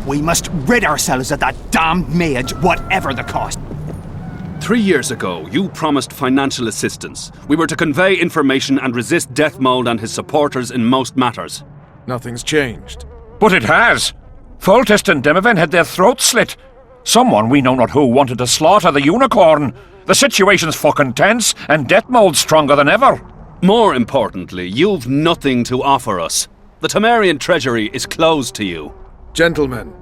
We must rid ourselves of that damned mage, whatever the cost. 3 years ago, you promised financial assistance. We were to convey information and resist Deathmold and his supporters in most matters. Nothing's changed. But it has. Foltest and Demivan had their throats slit. Someone, we know not who, wanted to slaughter the unicorn. The situation's fucking tense, and Deathmold's stronger than ever. More importantly, you've nothing to offer us. The Temerian treasury is closed to you. Gentlemen,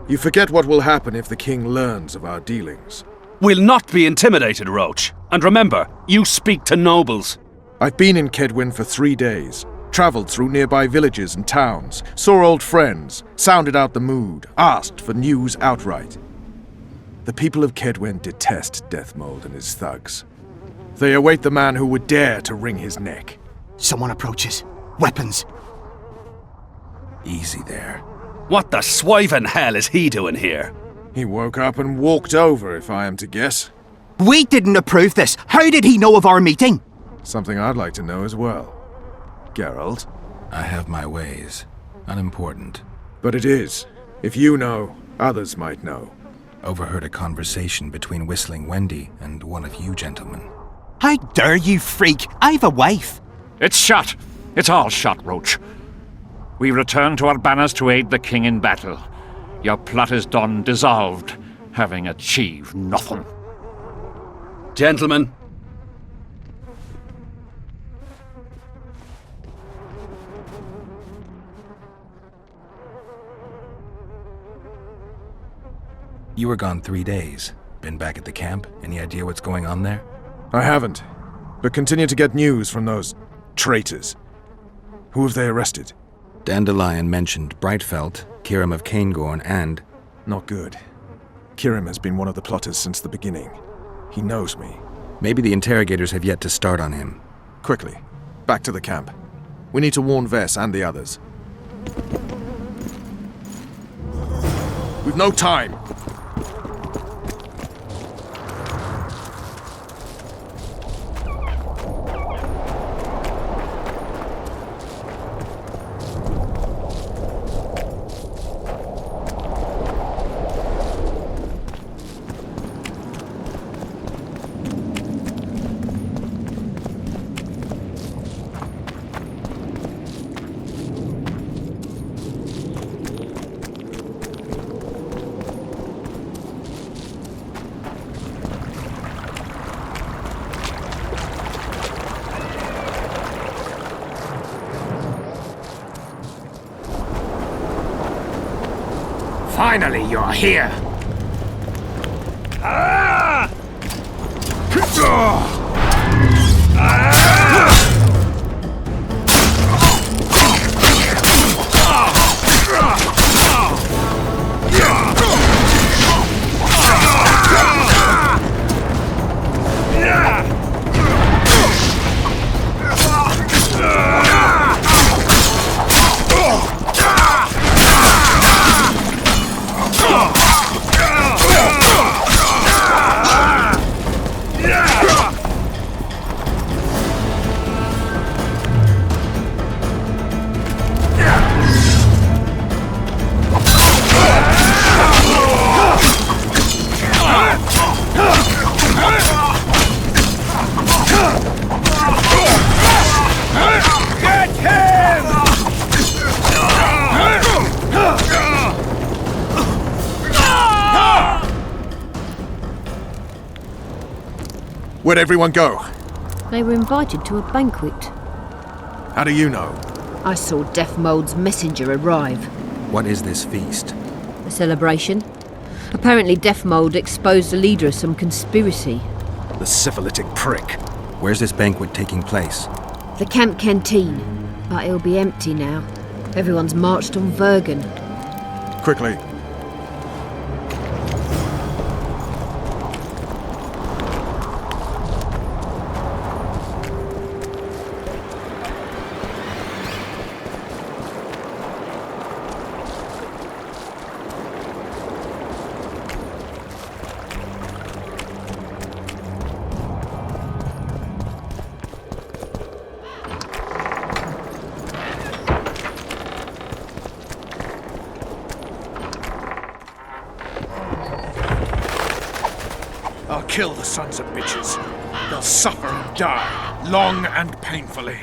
you forget what will happen if the king learns of our dealings. We'll not be intimidated, Roach. And remember, you speak to nobles. I've been in Kedwin for 3 days, travelled through nearby villages and towns, saw old friends, sounded out the mood, asked for news outright. The people of Kedwin detest Deathmold and his thugs. They await the man who would dare to wring his neck. Someone approaches. Weapons. Easy there. What the swiven hell is he doing here? He woke up and walked over, if I am to guess. We didn't approve this. How did he know of our meeting? Something I'd like to know as well. Geralt? I have my ways. Unimportant. But it is. If you know, others might know. Overheard a conversation between Whistling Wendy and one of you gentlemen. How dare you, freak? I've a wife. It's shot. It's all shot, Roach. We return to our banners to aid the king in battle. Your plot is done, dissolved, having achieved nothing. Gentlemen. You were gone 3 days. Been back at the camp? Any idea what's going on there? I haven't, but continue to get news from those traitors. Who have they arrested? Dandelion mentioned Brightfelt, Kirim of Caingorn, and... Not good. Kirim has been one of the plotters since the beginning. He knows me. Maybe the interrogators have yet to start on him. Quickly, back to the camp. We need to warn Vess and the others. We've no time! Finally, you're here. Where'd everyone go? They were invited to a banquet. How do you know? I saw Deathmold's messenger arrive. What is this feast? A celebration. Apparently Deathmold exposed the leader of some conspiracy. The syphilitic prick. Where's this banquet taking place? The camp canteen. But it'll be empty now. Everyone's marched on Vergen. Quickly. Kill the sons of bitches. They'll suffer and die, long and painfully.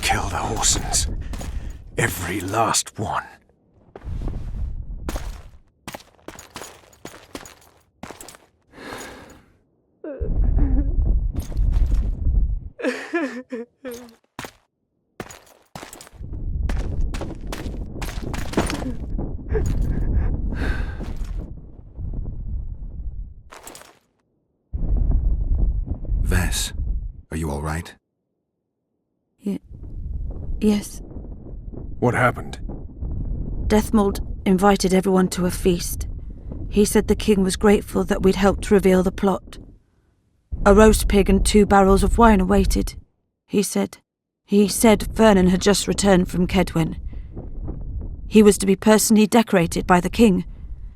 Kill the Horsens. Every last one. Vess, are you all right? Yes. What happened? Deathmold invited everyone to a feast. He said the king was grateful that we'd helped reveal the plot. A roast pig and 2 barrels of wine awaited, he said. He said Vernon had just returned from Kedwen. He was to be personally decorated by the king,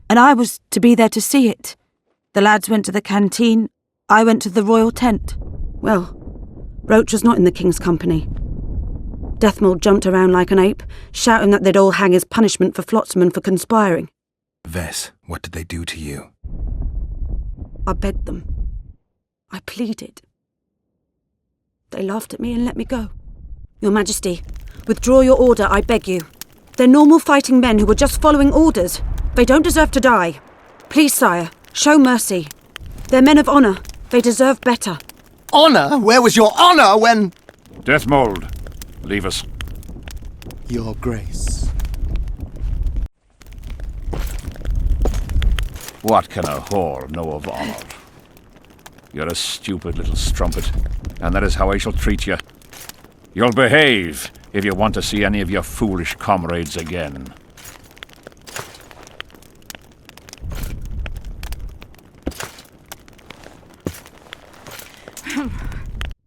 and I was to be there to see it. The lads went to the canteen, I went to the royal tent. Well, Roach was not in the king's company. Deathmold jumped around like an ape, shouting that they'd all hang as punishment for Flotsam for conspiring. Vess, what did they do to you? I begged them. I pleaded. They laughed at me and let me go. Your Majesty, withdraw your order, I beg you. They're normal fighting men who were just following orders. They don't deserve to die. Please, sire, show mercy. They're men of honour. They deserve better. Honour? Where was your honour when... Deathmold, leave us. Your Grace. What can a whore know of honour? You're a stupid little strumpet, and that is how I shall treat you. You'll behave if you want to see any of your foolish comrades again.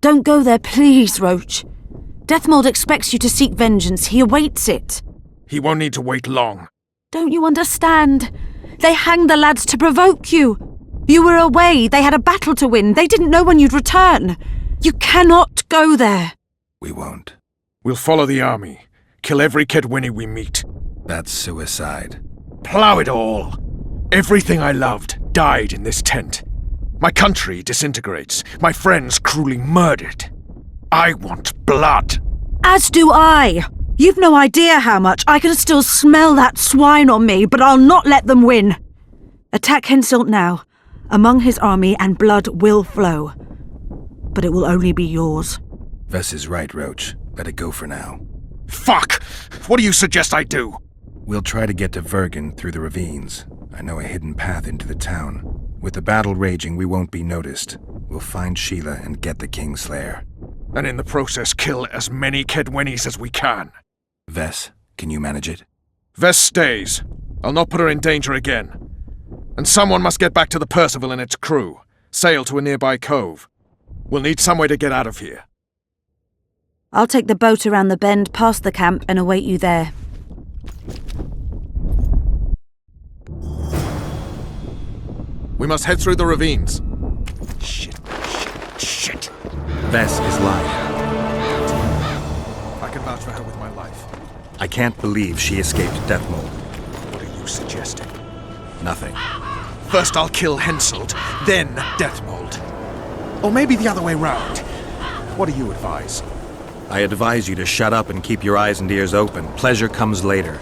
Don't go there, please, Roach. Deathmold expects you to seek vengeance. He awaits it. He won't need to wait long. Don't you understand? They hanged the lads to provoke you. You were away. They had a battle to win. They didn't know when you'd return. You cannot go there. We won't. We'll follow the army. Kill every Kedwini we meet. That's suicide. Plough it all. Everything I loved died in this tent. My country disintegrates. My friends cruelly murdered. I want blood. As do I. You've no idea how much. I can still smell that swine on me, but I'll not let them win. Attack Henselt now, among his army, and blood will flow. But it will only be yours. Vess is right, Roach. Let it go for now. Fuck! What do you suggest I do? We'll try to get to Vergen through the ravines. I know a hidden path into the town. With the battle raging, we won't be noticed. We'll find Sheila and get the Kingslayer. And in the process kill as many Kedwenis as we can. Vess, can you manage it? Vess stays. I'll not put her in danger again. And someone must get back to the Percival and its crew. Sail to a nearby cove. We'll need some way to get out of here. I'll take the boat around the bend past the camp and await you there. We must head through the ravines. Shit. Vess is lying. I can vouch for her with my life. I can't believe she escaped death mold. What are you suggesting? Nothing. First I'll kill Henselt, then Deathmold. Or maybe the other way round. What do you advise? I advise you to shut up and keep your eyes and ears open. Pleasure comes later.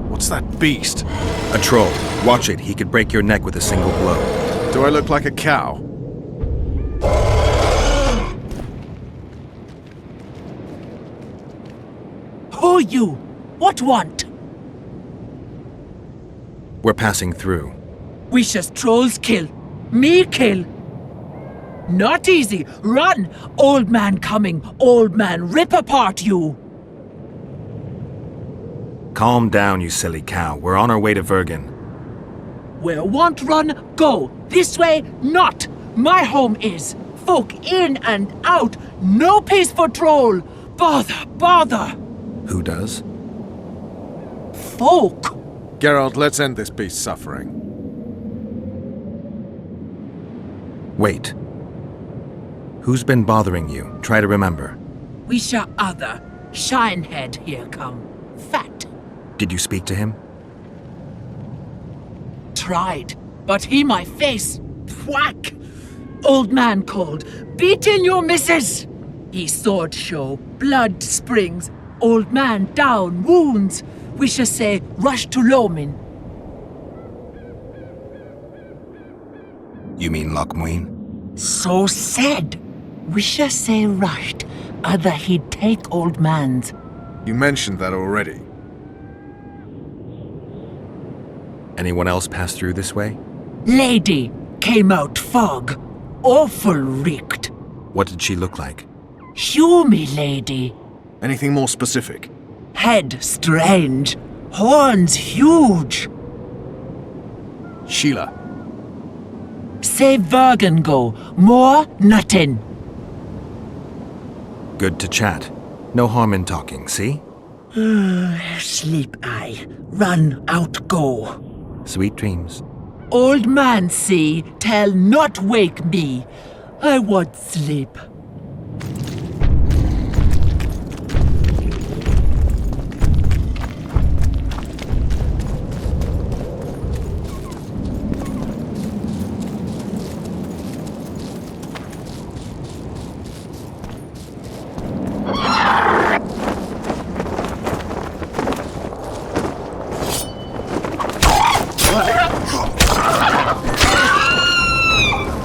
What's that beast? A troll. Watch it. He could break your neck with a single blow. Do I look like a cow? Who you? What want? We're passing through. Wishes trolls kill. Me kill. Not easy. Run! Old man coming. Old man rip apart you. Calm down, you silly cow. We're on our way to Vergen. Where want run, go. This way, not. My home is. Folk in and out. No peace for troll. Bother. Who does? Folk. Geralt, let's end this beast's suffering. Wait. Who's been bothering you? Try to remember. Wisha other. Shinehead here come. Fat. Did you speak to him? Tried, but he my face. Whack! Old man called. Beat in your missus! He sword show. Blood springs. Old man down. Wounds. Wisha say rush to Lomin. You mean Lochmuin? So said. Wisha say rushed. Other he'd take old man's. You mentioned that already. Anyone else pass through this way? Lady came out fog. Awful reeked. What did she look like? Hew me, lady. Anything more specific? Head strange, horns huge. Sheila. Say Vergen go, more nothing. Good to chat. No harm in talking, see? Sleep I, run out go. Sweet dreams. Old man see, tell not wake me. I want sleep.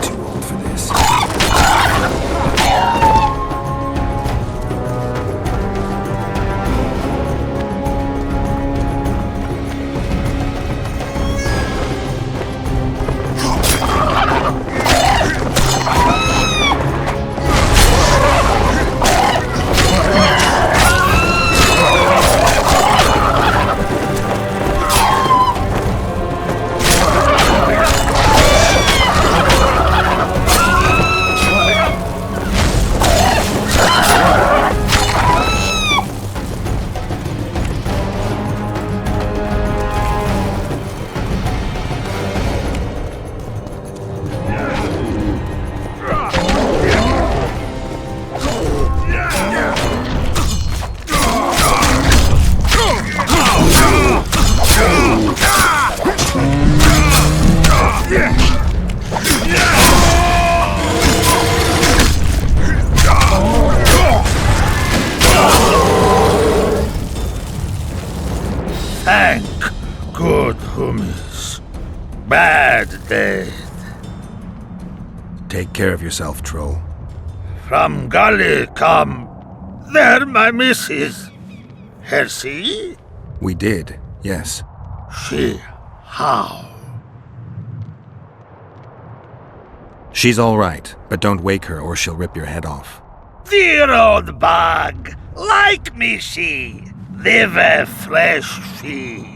Too old for this. Thank good hummus. Bad death. Take care of yourself, troll. From gully come. There my missus. Her see? We did, yes. She how? She's all right, but don't wake her or she'll rip your head off. Dear old bug. Like me she. Live a fresh feed.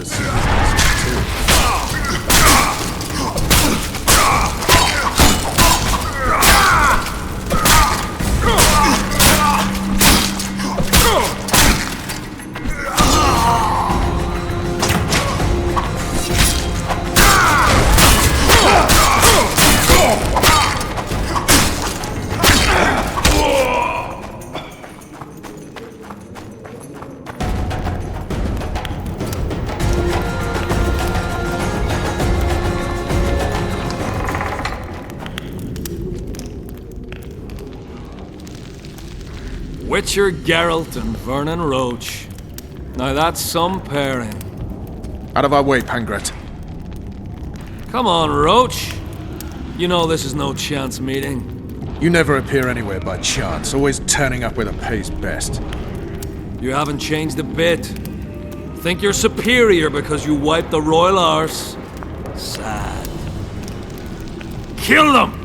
the secret passage too. Witcher Geralt and Vernon Roach. Now that's some pairing. Out of our way, Pangret. Come on, Roach. You know this is no chance meeting. You never appear anywhere by chance, always turning up where the pay's best. You haven't changed a bit. Think you're superior because you wiped the royal arse? Sad. Kill them!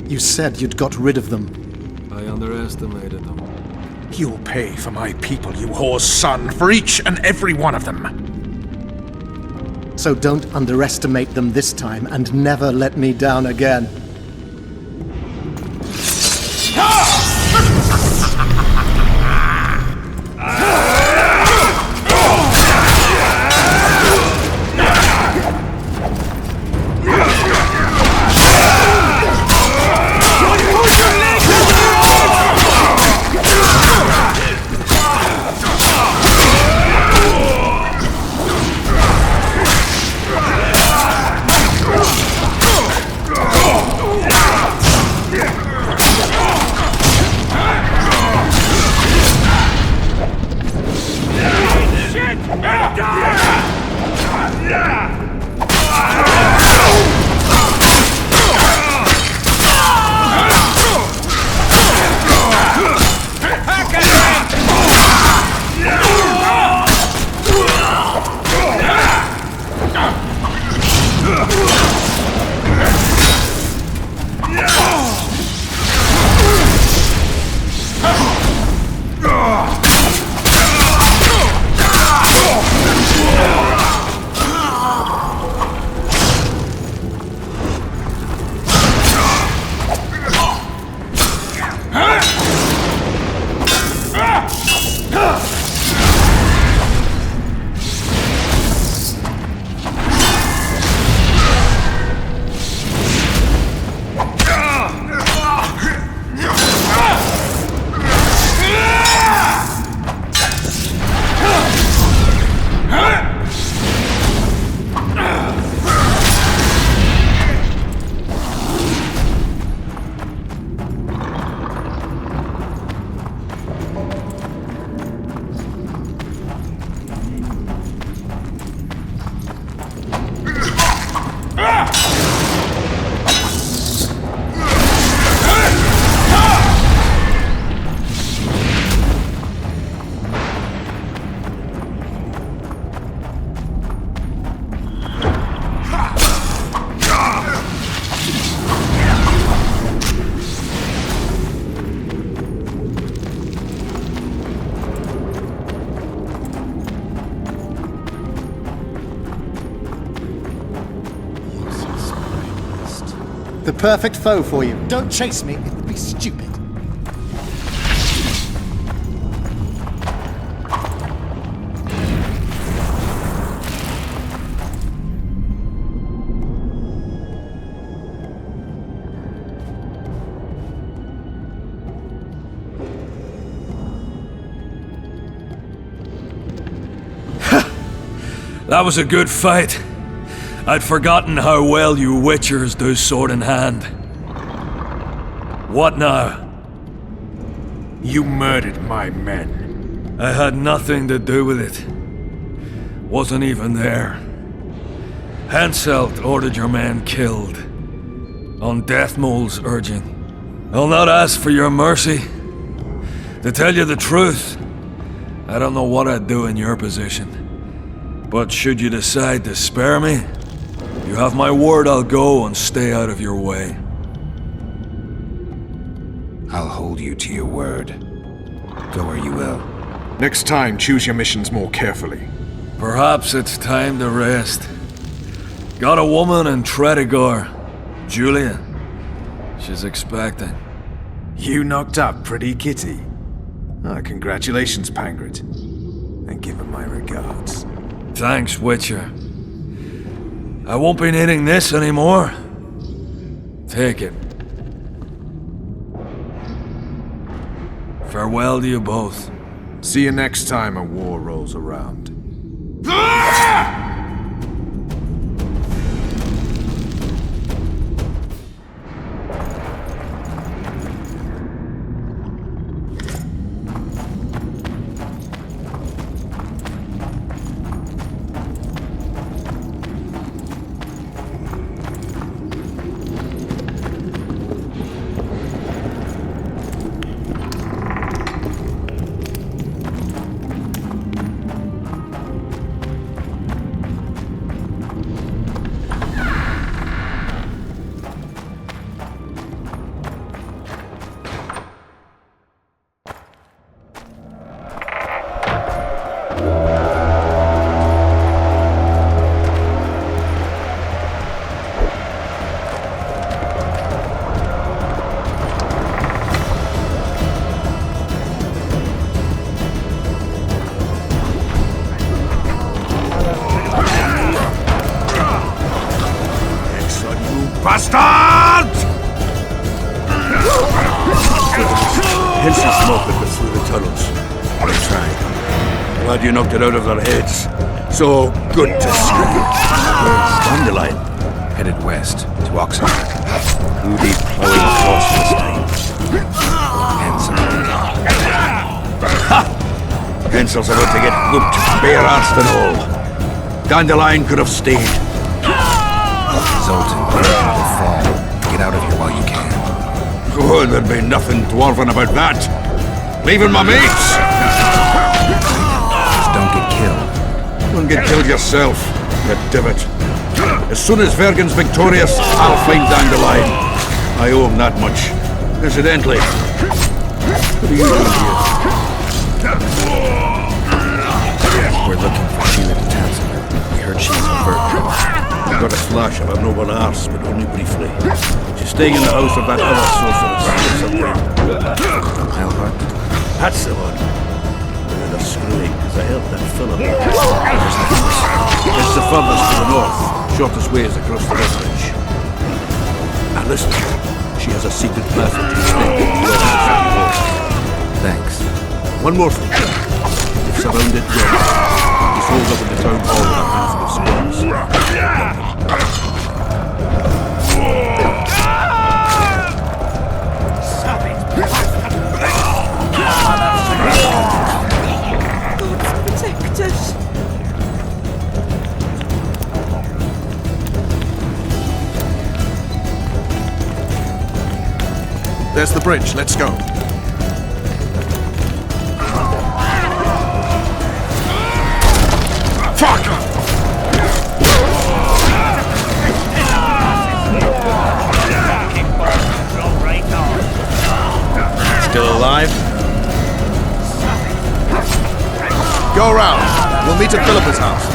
You said you'd got rid of them. I underestimated them. You'll pay for my people, you whore's son, for each and every one of them. So don't underestimate them this time, and never let me down again. The perfect foe for you. Don't chase me, it would be stupid. That was a good fight. I'd forgotten how well you witchers do sword in hand. What now? You murdered my men. I had nothing to do with it. Wasn't even there. Henselt ordered your men killed. On Deathmold's urging. I'll not ask for your mercy. To tell you the truth, I don't know what I'd do in your position. But should you decide to spare me, you have my word I'll go and stay out of your way. I'll hold you to your word. Go where you will. Next time, choose your missions more carefully. Perhaps it's time to rest. Got a woman in Tredegar, Julia. She's expecting. You knocked up pretty kitty. Ah, congratulations, Pangrid. And give her my regards. Thanks, Witcher. I won't be needing this anymore. Take it. Farewell to you both. See you next time a war rolls around. Bastard! Pencil smoke that went through the tunnels. I tried. Glad you knocked it out of their heads. So good to see. Where's Dandelion? Headed west, to Oxford. Who be plowing across this time? Ha! Pencil's about to get whooped, bare-arsed and all. Dandelion could have stayed. Zoltan, will fall. Get out of here while you can. Oh, there'd be nothing dwarven about that. Leaving my mates! Just don't get killed. Don't get killed yourself, you divot. As soon as Vergen's victorious, I'll find Dandelion. I owe him that much. Incidentally, what are you doing here? We're looking for Sheila de Tanzania. We heard she's a virgin. I got a flash of her noble arse, but only briefly. She's staying in the house of that other sorceress. Albert? That's the one. They're screwing, because I helped that fellow. It's the furthest to the north. Shortest way is across the river bridge. And listen, she has a secret passage extending beyond the city wall. Thanks. One more thing. They've surrounded John. He's holed up in the town hall with a handful of squads. Protect us. There's the bridge. Let's go. Fuck! Still alive? Go around. We'll meet at Philippa's house.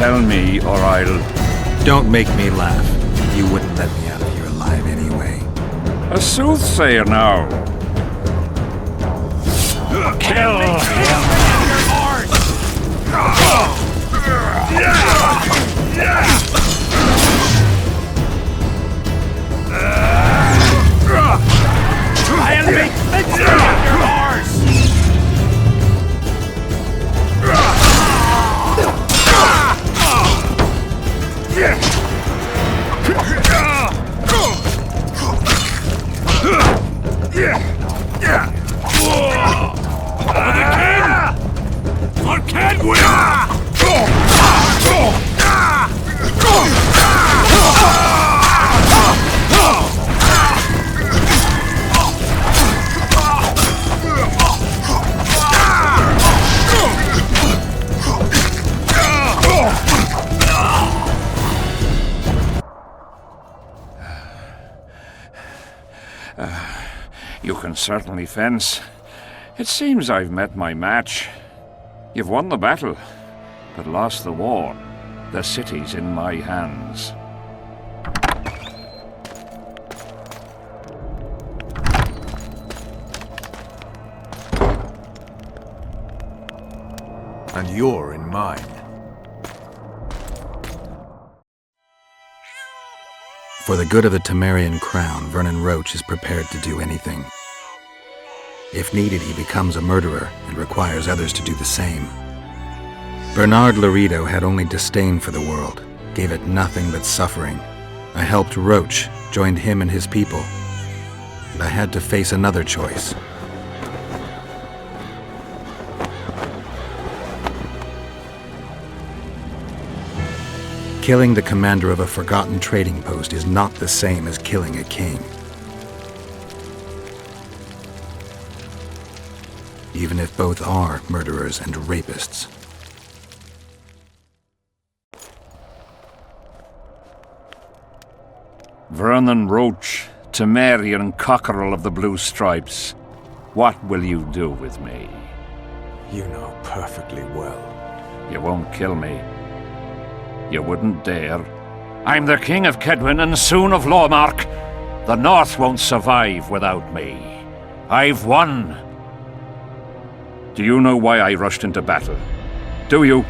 tell me, or I'll... Don't make me laugh. You wouldn't let me out of here alive anyway. A soothsayer now. Kill him! I'll make mention of your horse! For Kedwin! You can certainly fence. It seems I've met my match. You've won the battle, but lost the war. The city's in my hands. And you're in mine. For the good of the Temerian crown, Vernon Roche is prepared to do anything. If needed, he becomes a murderer and requires others to do the same. Bernard Laredo had only disdain for the world, gave it nothing but suffering. I helped Roche, joined him and his people, and I had to face another choice. Killing the commander of a forgotten trading post is not the same as killing a king. Even if both are murderers and rapists. Vernon Roche, Temerian cockerel of the Blue Stripes, what will you do with me? You know perfectly well. You won't kill me. You wouldn't dare. I'm the King of Kedwin and soon of Lawmark. The North won't survive without me. I've won. Do you know why I rushed into battle? Do you?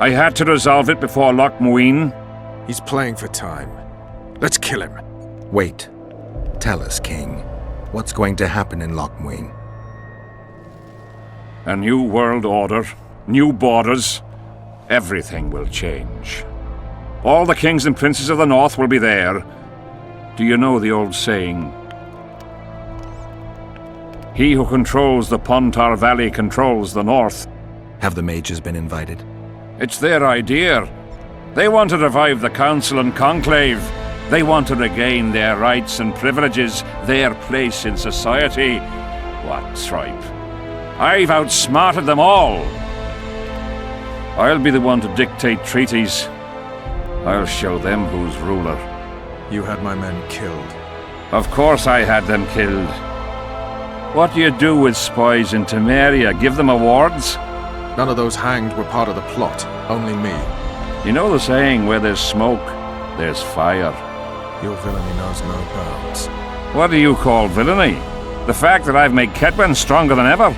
I had to resolve it before Loch Muine. He's playing for time. Let's kill him. Wait. Tell us, King. What's going to happen in Loch Muine? A new world order, new borders. Everything will change. All the kings and princes of the North will be there. Do you know the old saying? He who controls the Pontar Valley controls the North. Have the mages been invited? It's their idea. They want to revive the Council and Conclave. They want to regain their rights and privileges, their place in society. What tripe? I've outsmarted them all. I'll be the one to dictate treaties. I'll show them who's ruler. You had my men killed. Of course I had them killed. What do you do with spies in Temeria? Give them awards? None of those hanged were part of the plot. Only me. You know the saying, where there's smoke, there's fire. Your villainy knows no bounds. What do you call villainy? The fact that I've made Kedwin stronger than ever?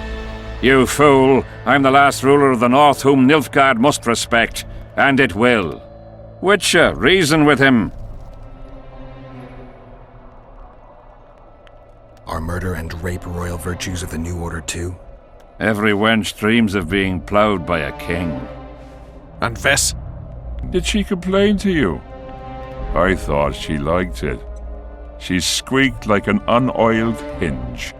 You fool! I'm the last ruler of the North whom Nilfgaard must respect, and it will. Witcher, reason with him. Are murder and rape royal virtues of the New Order too? Every wench dreams of being ploughed by a king. And Vess? Did she complain to you? I thought she liked it. She squeaked like an unoiled hinge.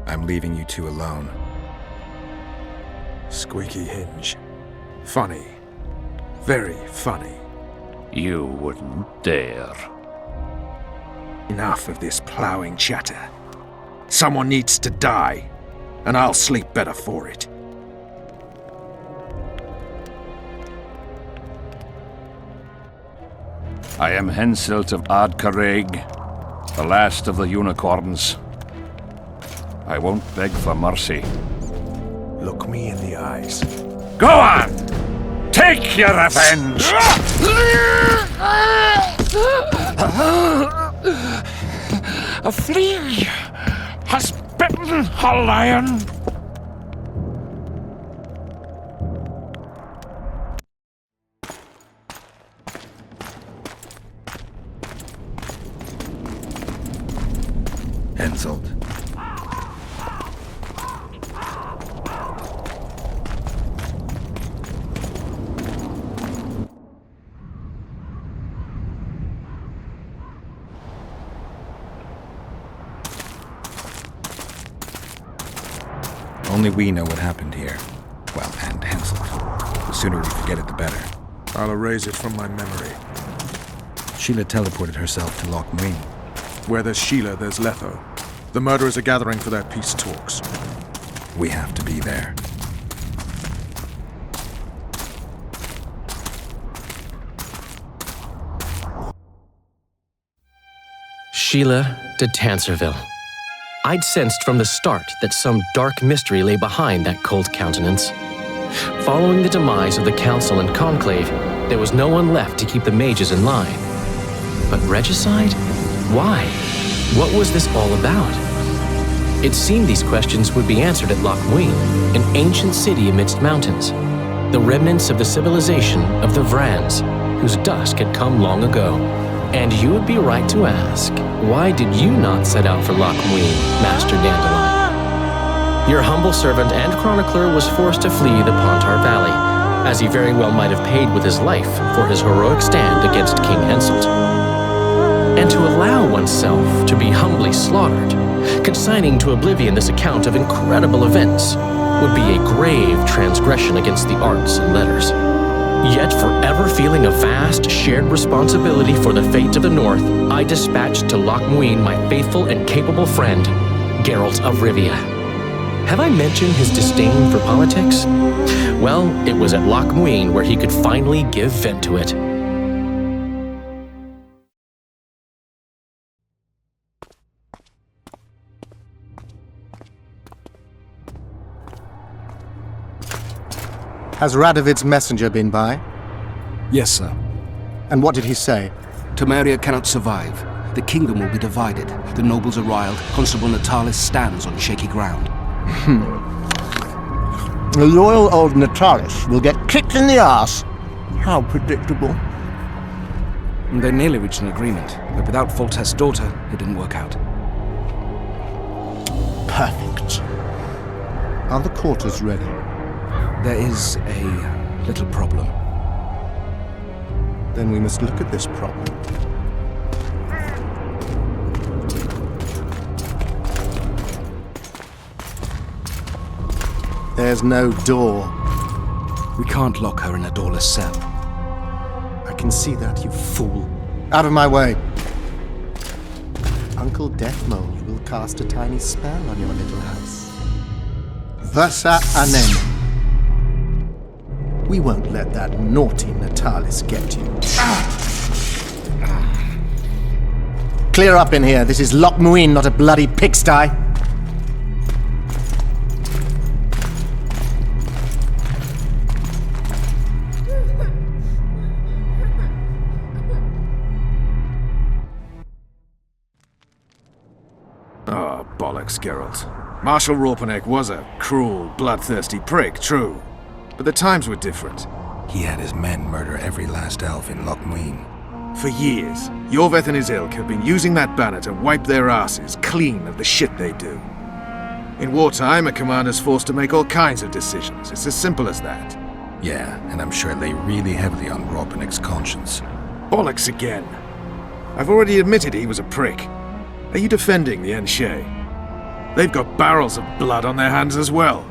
I'm leaving you two alone. Squeaky hinge. Funny. Very funny. You wouldn't dare. Enough of this ploughing chatter. Someone needs to die, and I'll sleep better for it. I am Henselt of Ard Caraig, the last of the unicorns. I won't beg for mercy. Look me in the eyes. Go on! Take your revenge! A flea has bitten a lion. Henselt. Only we know what happened here. Well, and Henselt. The sooner we forget it, the better. I'll erase it from my memory. Sheila teleported herself to Loch Muin. Where there's Sheila, there's Letho. The murderers are gathering for their peace talks. We have to be there. Sheila de Tanserville. I'd sensed from the start that some dark mystery lay behind that cold countenance. Following the demise of the Council and Conclave, there was no one left to keep the mages in line. But regicide? Why? What was this all about? It seemed these questions would be answered at Loch Muin, an ancient city amidst mountains, the remnants of the civilization of the Vrans, whose dusk had come long ago. And you would be right to ask, why did you not set out for Loch Muin, Master Dandelion? Your humble servant and chronicler was forced to flee the Pontar Valley, as he very well might have paid with his life for his heroic stand against King Henselt. And to allow oneself to be humbly slaughtered, consigning to oblivion this account of incredible events, would be a grave transgression against the arts and letters. Yet forever feeling a vast shared responsibility for the fate of the North, I dispatched to Loch Muin my faithful and capable friend, Geralt of Rivia. Have I mentioned his disdain for politics? Well, it was at Loch Muin where he could finally give vent to it. Has Radovid's messenger been by? Yes, sir. And what did he say? Temeria cannot survive. The kingdom will be divided. The nobles are riled. Constable Natalis stands on shaky ground. The loyal old Natalis will get kicked in the arse. How predictable. They nearly reached an agreement, but without Foltest's daughter, it didn't work out. Perfect. Are the quarters ready? There is a little problem. Then we must look at this problem. There's no door. We can't lock her in a doorless cell. I can see that, you fool. Out of my way. Uncle Deathmold will cast a tiny spell on your little house. Versa anem. We won't let that naughty Natalis get you. Clear up in here. This is Loch Muin, not a bloody pigsty. Oh, bollocks, Geralt. Marshal Raupenek was a cruel, bloodthirsty prick, true. But the times were different. He had his men murder every last elf in Loch Muin. For years, Yorveth and his ilk have been using that banner to wipe their asses clean of the shit they do. In wartime, a commander's forced to make all kinds of decisions. It's as simple as that. Yeah, and I'm sure it lay really heavily on Raupenek's conscience. Bollocks again. I've already admitted he was a prick. Are you defending the Enshe? They've got barrels of blood on their hands as well.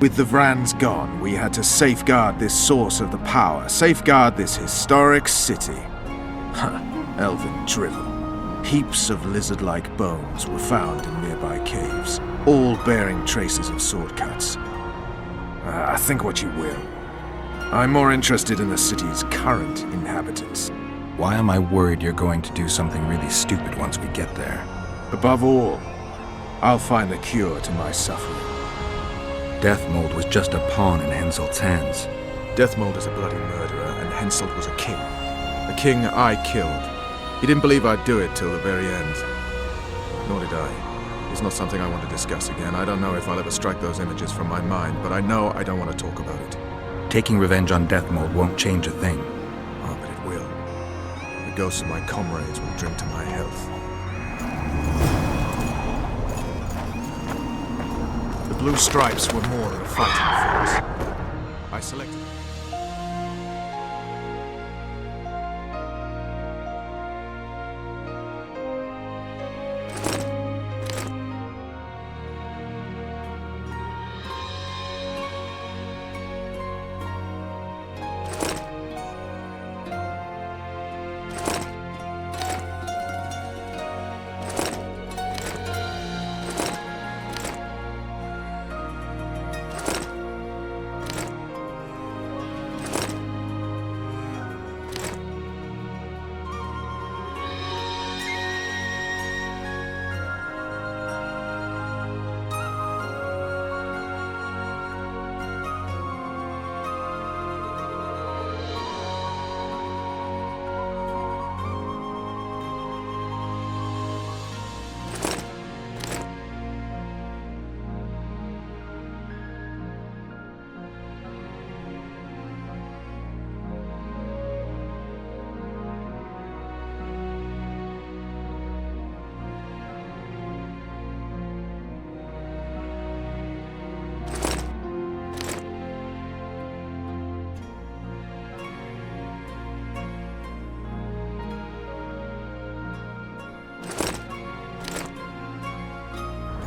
With the Vrans gone, we had to safeguard this source of the power, safeguard this historic city. Huh, elven drivel. Heaps of lizard-like bones were found in nearby caves, all bearing traces of sword cuts. Think what you will. I'm more interested in the city's current inhabitants. Why am I worried you're going to do something really stupid once we get there? Above all, I'll find the cure to my suffering. Deathmold was just a pawn in Henselt's hands. Deathmold is a bloody murderer, and Henselt was a king. A king I killed. He didn't believe I'd do it till the very end. Nor did I. It's not something I want to discuss again. I don't know if I'll ever strike those images from my mind, but I know I don't want to talk about it. Taking revenge on Deathmold won't change a thing. Oh, but it will. The ghosts of my comrades will drink to my health. The blue stripes were more than a fighting force. I selected...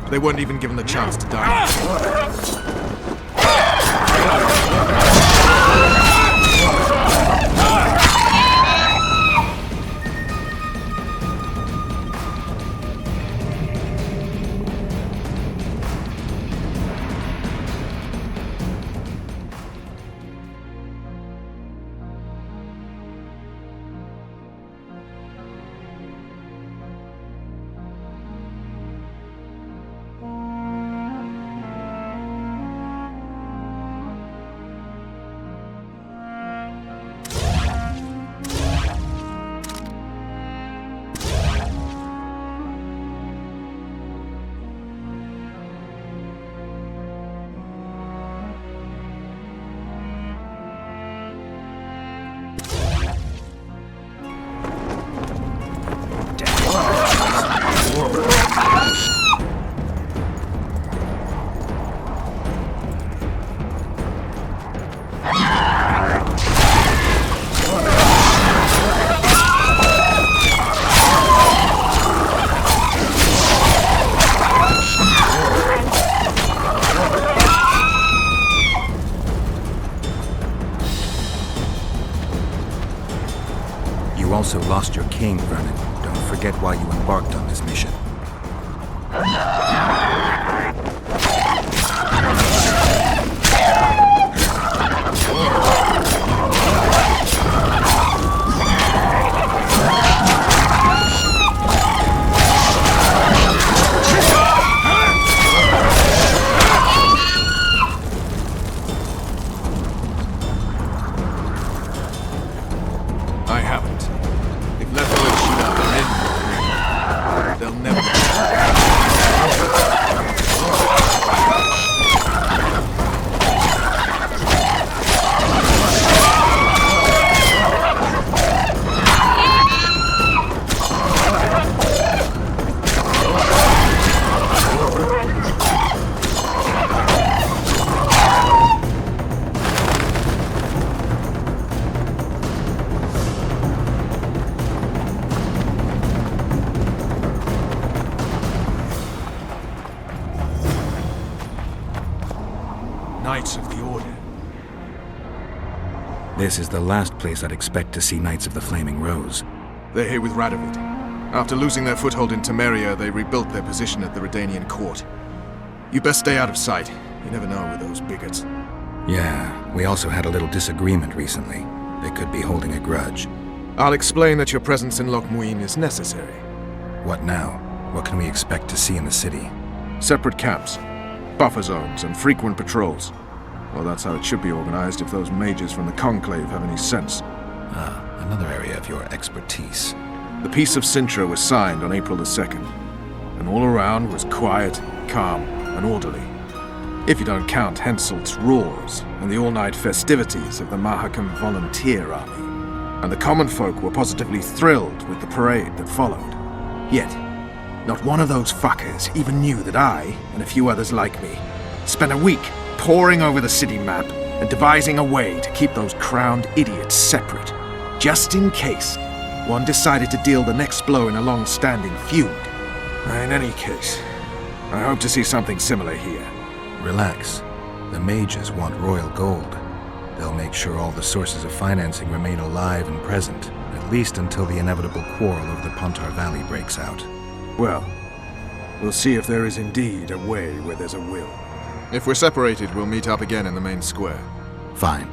They weren't even given the chance to die. You also lost your king, Vernon. Don't forget why you embarked on this mission. Knights of the Order. This is the last place I'd expect to see Knights of the Flaming Rose. They're here with Radovid. After losing their foothold in Temeria, they rebuilt their position at the Redanian court. You best stay out of sight. You never know with those bigots. Yeah, we also had a little disagreement recently. They could be holding a grudge. I'll explain that your presence in Loch Muin is necessary. What now? What can we expect to see in the city? Separate camps, buffer zones, and frequent patrols. Well, that's how it should be organized if those mages from the Conclave have any sense. Ah, another area of your expertise. The Peace of Sintra was signed on April the 2nd, and all around was quiet, calm, and orderly. If you don't count Henselt's roars and the all-night festivities of the Mahakam Volunteer Army. And the common folk were positively thrilled with the parade that followed. Yet, not one of those fuckers even knew that I, and a few others like me, spent a week poring over the city map and devising a way to keep those crowned idiots separate, just in case one decided to deal the next blow in a long-standing feud. In any case, I hope to see something similar here. Relax. The mages want royal gold. They'll make sure all the sources of financing remain alive and present, at least until the inevitable quarrel over the Pontar Valley breaks out. Well, we'll see if there is indeed a way where there's a will. If we're separated, we'll meet up again in the main square. Fine.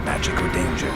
Magic or danger?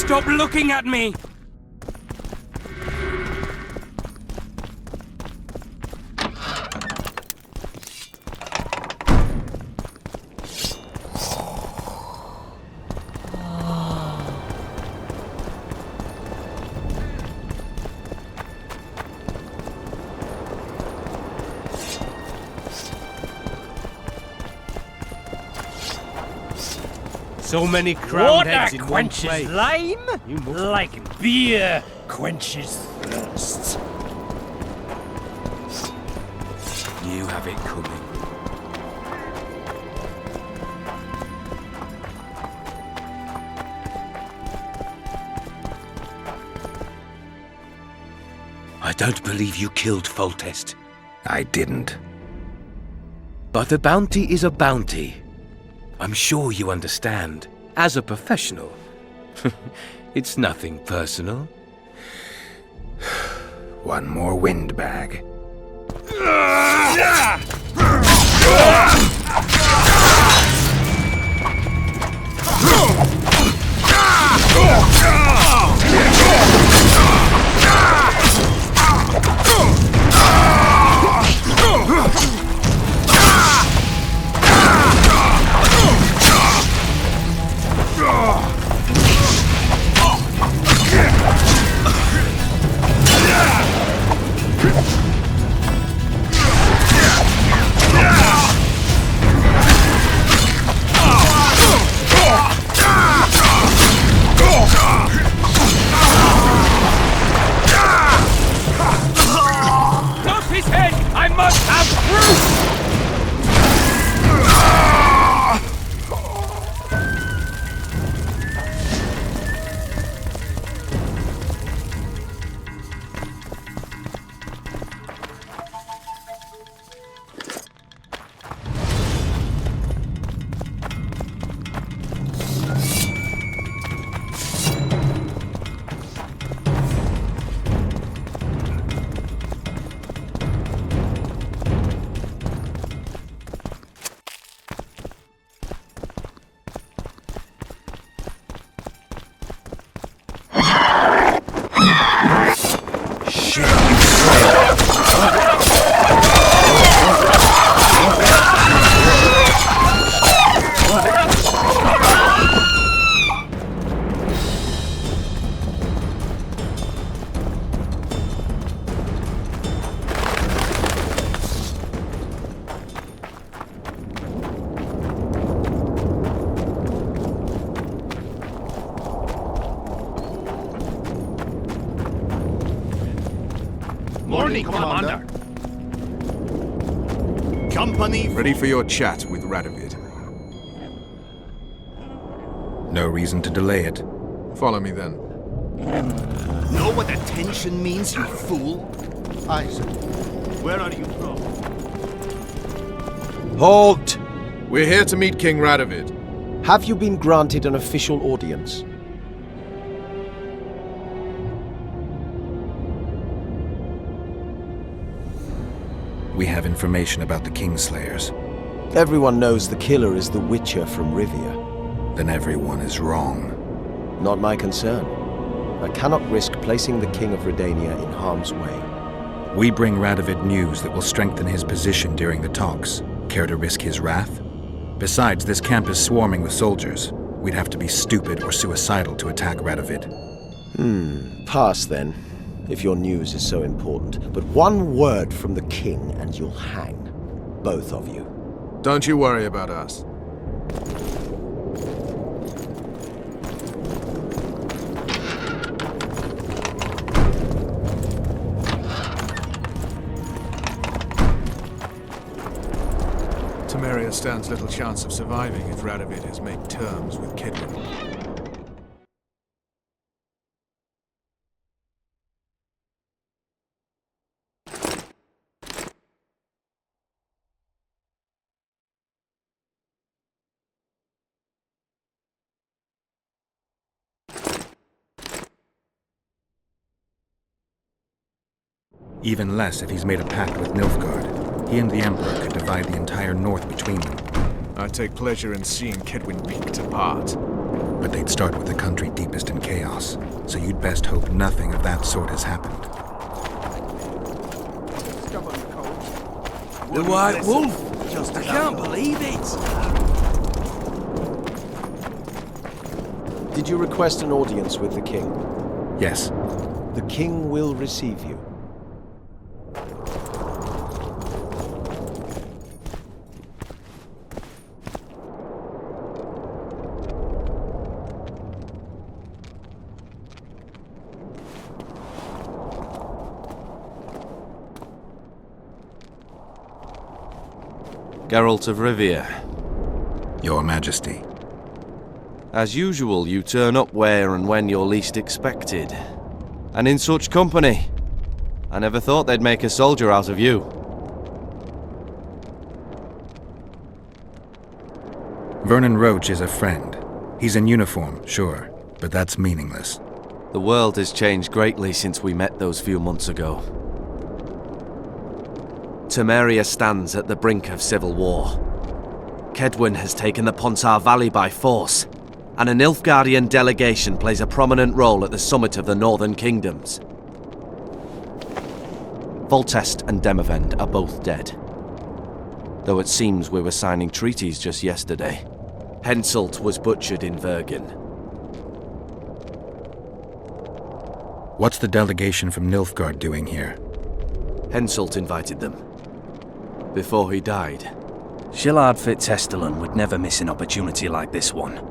Stop looking at me! So many crowned heads Water in one quenches place. lime, like beer quenches thirst. You have it coming. I don't believe you killed Foltest. I didn't. But a bounty is a bounty. I'm sure you understand. As a professional, it's nothing personal. One more windbag. Morning, Commander. Company. Ready for your chat with Radovid. No reason to delay it. Follow me then. Know what attention means, you fool? Isaac, where are you from? Halt! We're here to meet King Radovid. Have you been granted an official audience? We have information about the Kingslayers. Everyone knows the killer is the Witcher from Rivia. Then everyone is wrong. Not my concern. I cannot risk placing the King of Redania in harm's way. We bring Radovid news that will strengthen his position during the talks. Care to risk his wrath? Besides, this camp is swarming with soldiers. We'd have to be stupid or suicidal to attack Radovid. Pass then, if your news is so important. But one word from the king and you'll hang. Both of you. Don't you worry about us. Temeria stands little chance of surviving if Radovid has made terms with Kedwin. Even less if he's made a pact with Nilfgaard. He and the Emperor could divide the entire north between them. I take pleasure in seeing Kedwin picked apart. But they'd start with the country deepest in chaos. so you'd best hope nothing of that sort has happened. The White Wolf? I can't believe it! Did you request an audience with the king? Yes. The king will receive you. Geralt of Rivia. Your Majesty. As usual, you turn up where and when you're least expected. And in such company. I never thought they'd make a soldier out of you. Vernon Roche is a friend. He's in uniform, sure, but that's meaningless. The world has changed greatly since we met those few months ago. Temeria stands at the brink of civil war. Kedwin has taken the Pontar Valley by force, and a Nilfgaardian delegation plays a prominent role at the summit of the Northern Kingdoms. Voltest and Demavend are both dead, though it seems we were signing treaties just yesterday. Henselt was butchered in Vergen. What's the delegation from Nilfgaard doing here? Henselt invited them. Before he died. Shillard Fitzhestelun would never miss an opportunity like this one.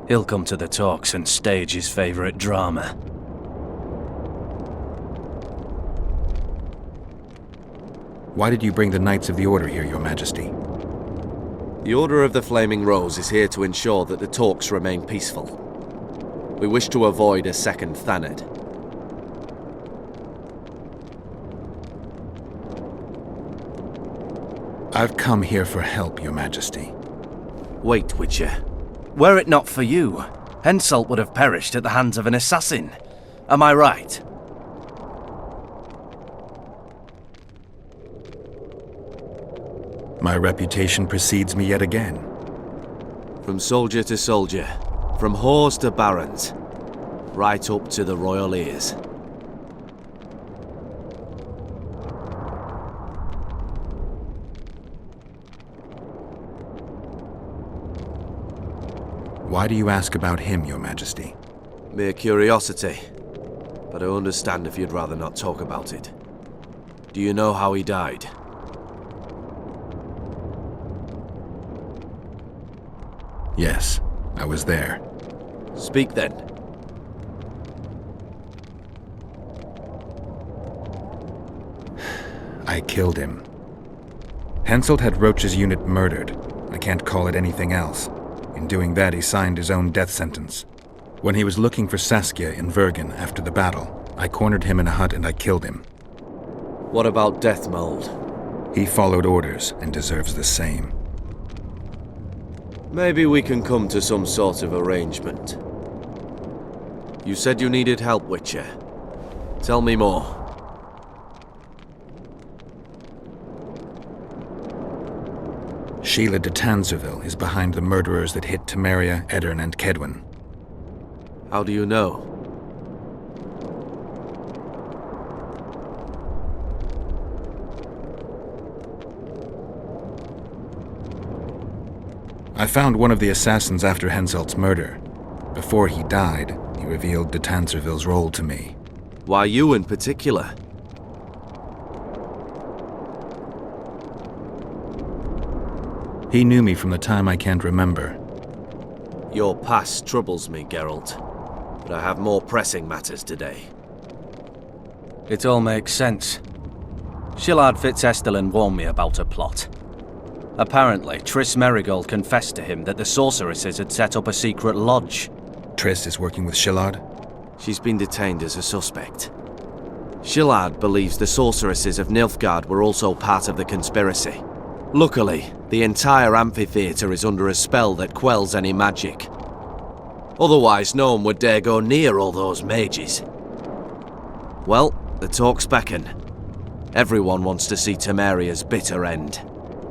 He'll come to the talks and stage his favourite drama. Why did you bring the Knights of the Order here, Your Majesty? The Order of the Flaming Rose is here to ensure that the talks remain peaceful. We wish to avoid a second Thanedd. I've come here for help, Your Majesty. Wait, Witcher. Were it not for you, Henselt would have perished at the hands of an assassin. Am I right? My reputation precedes me yet again. From soldier to soldier, from whores to barons, right up to the royal ears. Why do you ask about him, Your Majesty? Mere curiosity, but I understand if you'd rather not talk about it. Do you know how he died? Yes, I was there. Speak then. I killed him. Henselt had Roche's unit murdered. I can't call it anything else. In doing that, he signed his own death sentence. When he was looking for Saskia in Vergen after the battle, I cornered him in a hut and I killed him. What about Deathmold? He followed orders and deserves the same. Maybe we can come to some sort of arrangement. You said you needed help, Witcher. Tell me more. Sheila de Tanserville is behind the murderers that hit Temeria, Edirn, and Kedwin. How do you know? I found one of the assassins after Henselt's murder. Before he died, he revealed de Tanserville's role to me. Why you in particular? He knew me from the time I can't remember. Your past troubles me, Geralt, but I have more pressing matters today. It all makes sense. Shillard Fitzhestelun warned me about a plot. Apparently, Triss Merigold confessed to him that the sorceresses had set up a secret lodge. Triss is working with Shillard? She's been detained as a suspect. Shillard believes the sorceresses of Nilfgaard were also part of the conspiracy. Luckily, the entire amphitheatre is under a spell that quells any magic. Otherwise, no one would dare go near all those mages. Well, the talks beckon. Everyone wants to see Temeria's bitter end.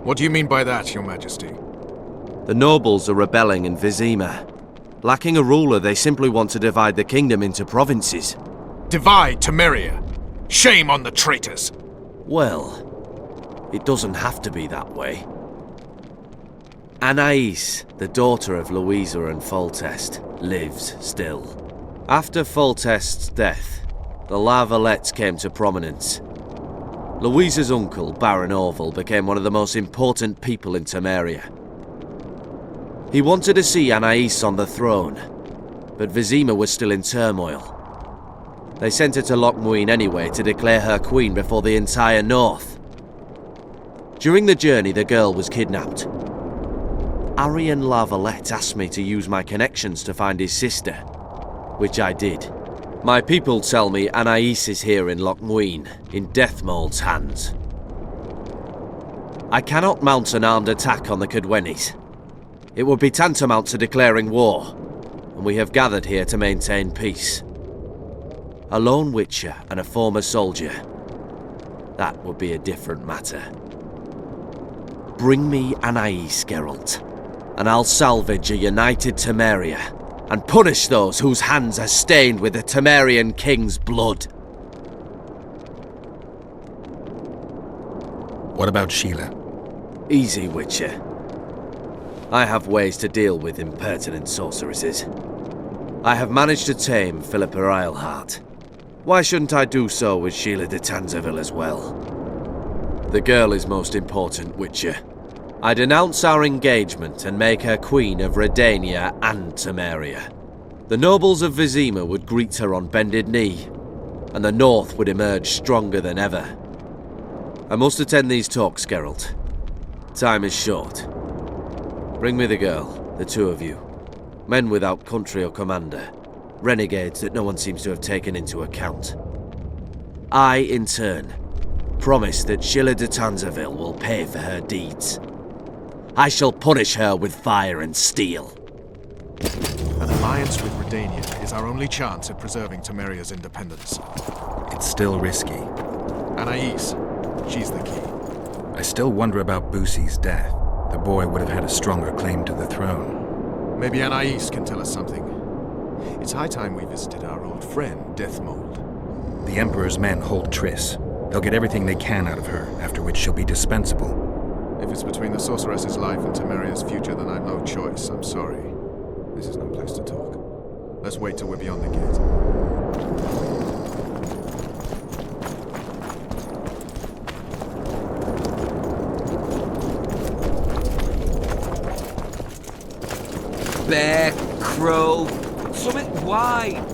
What do you mean by that, Your Majesty? The nobles are rebelling in Vizima. Lacking a ruler, they simply want to divide the kingdom into provinces. Divide Temeria. Shame on the traitors. Well, it doesn't have to be that way. Anais, the daughter of Louisa and Foltest, lives still. After Foltest's death, the La Valettes came to prominence. Louisa's uncle, Baron Orville, became one of the most important people in Temeria. He wanted to see Anais on the throne, but Vizima was still in turmoil. They sent her to Lochmuin anyway to declare her queen before the entire north. During the journey, the girl was kidnapped. Arian La Valette asked me to use my connections to find his sister, which I did. My people tell me Anais is here in Lochmuin, in Deathmold's hands. I cannot mount an armed attack on the Cadwennis. It would be tantamount to declaring war, and we have gathered here to maintain peace. A lone witcher and a former soldier, that would be a different matter. Bring me Anais, Geralt, and I'll salvage a united Temeria and punish those whose hands are stained with the Temerian king's blood. What about Sheila? Easy, Witcher. I have ways to deal with impertinent sorceresses. I have managed to tame Philippa Eilhart. Why shouldn't I do so with Sheila de Tanzaville as well? The girl is most important, Witcher. I denounce our engagement and make her queen of Redania and Temeria. The nobles of Vizima would greet her on bended knee, and the north would emerge stronger than ever. I must attend these talks, Geralt. Time is short. Bring me the girl, the two of you. Men without country or commander. Renegades that no one seems to have taken into account. I, in turn, promise that Sheila de Tanzaville will pay for her deeds. I shall punish her with fire and steel. An alliance with Redania is our only chance at preserving Temeria's independence. It's still risky. Anais, she's the key. I still wonder about Boosie's death. The boy would have had a stronger claim to the throne. Maybe Anais can tell us something. It's high time we visited our old friend, Deathmold. The Emperor's men hold tris. They'll get everything they can out of her, after which she'll be dispensable. If it's between the sorceress's life and Temeria's future, then I've no choice. I'm sorry. This is no place to talk. Let's wait till we're beyond the gate. Bear, crow, something white.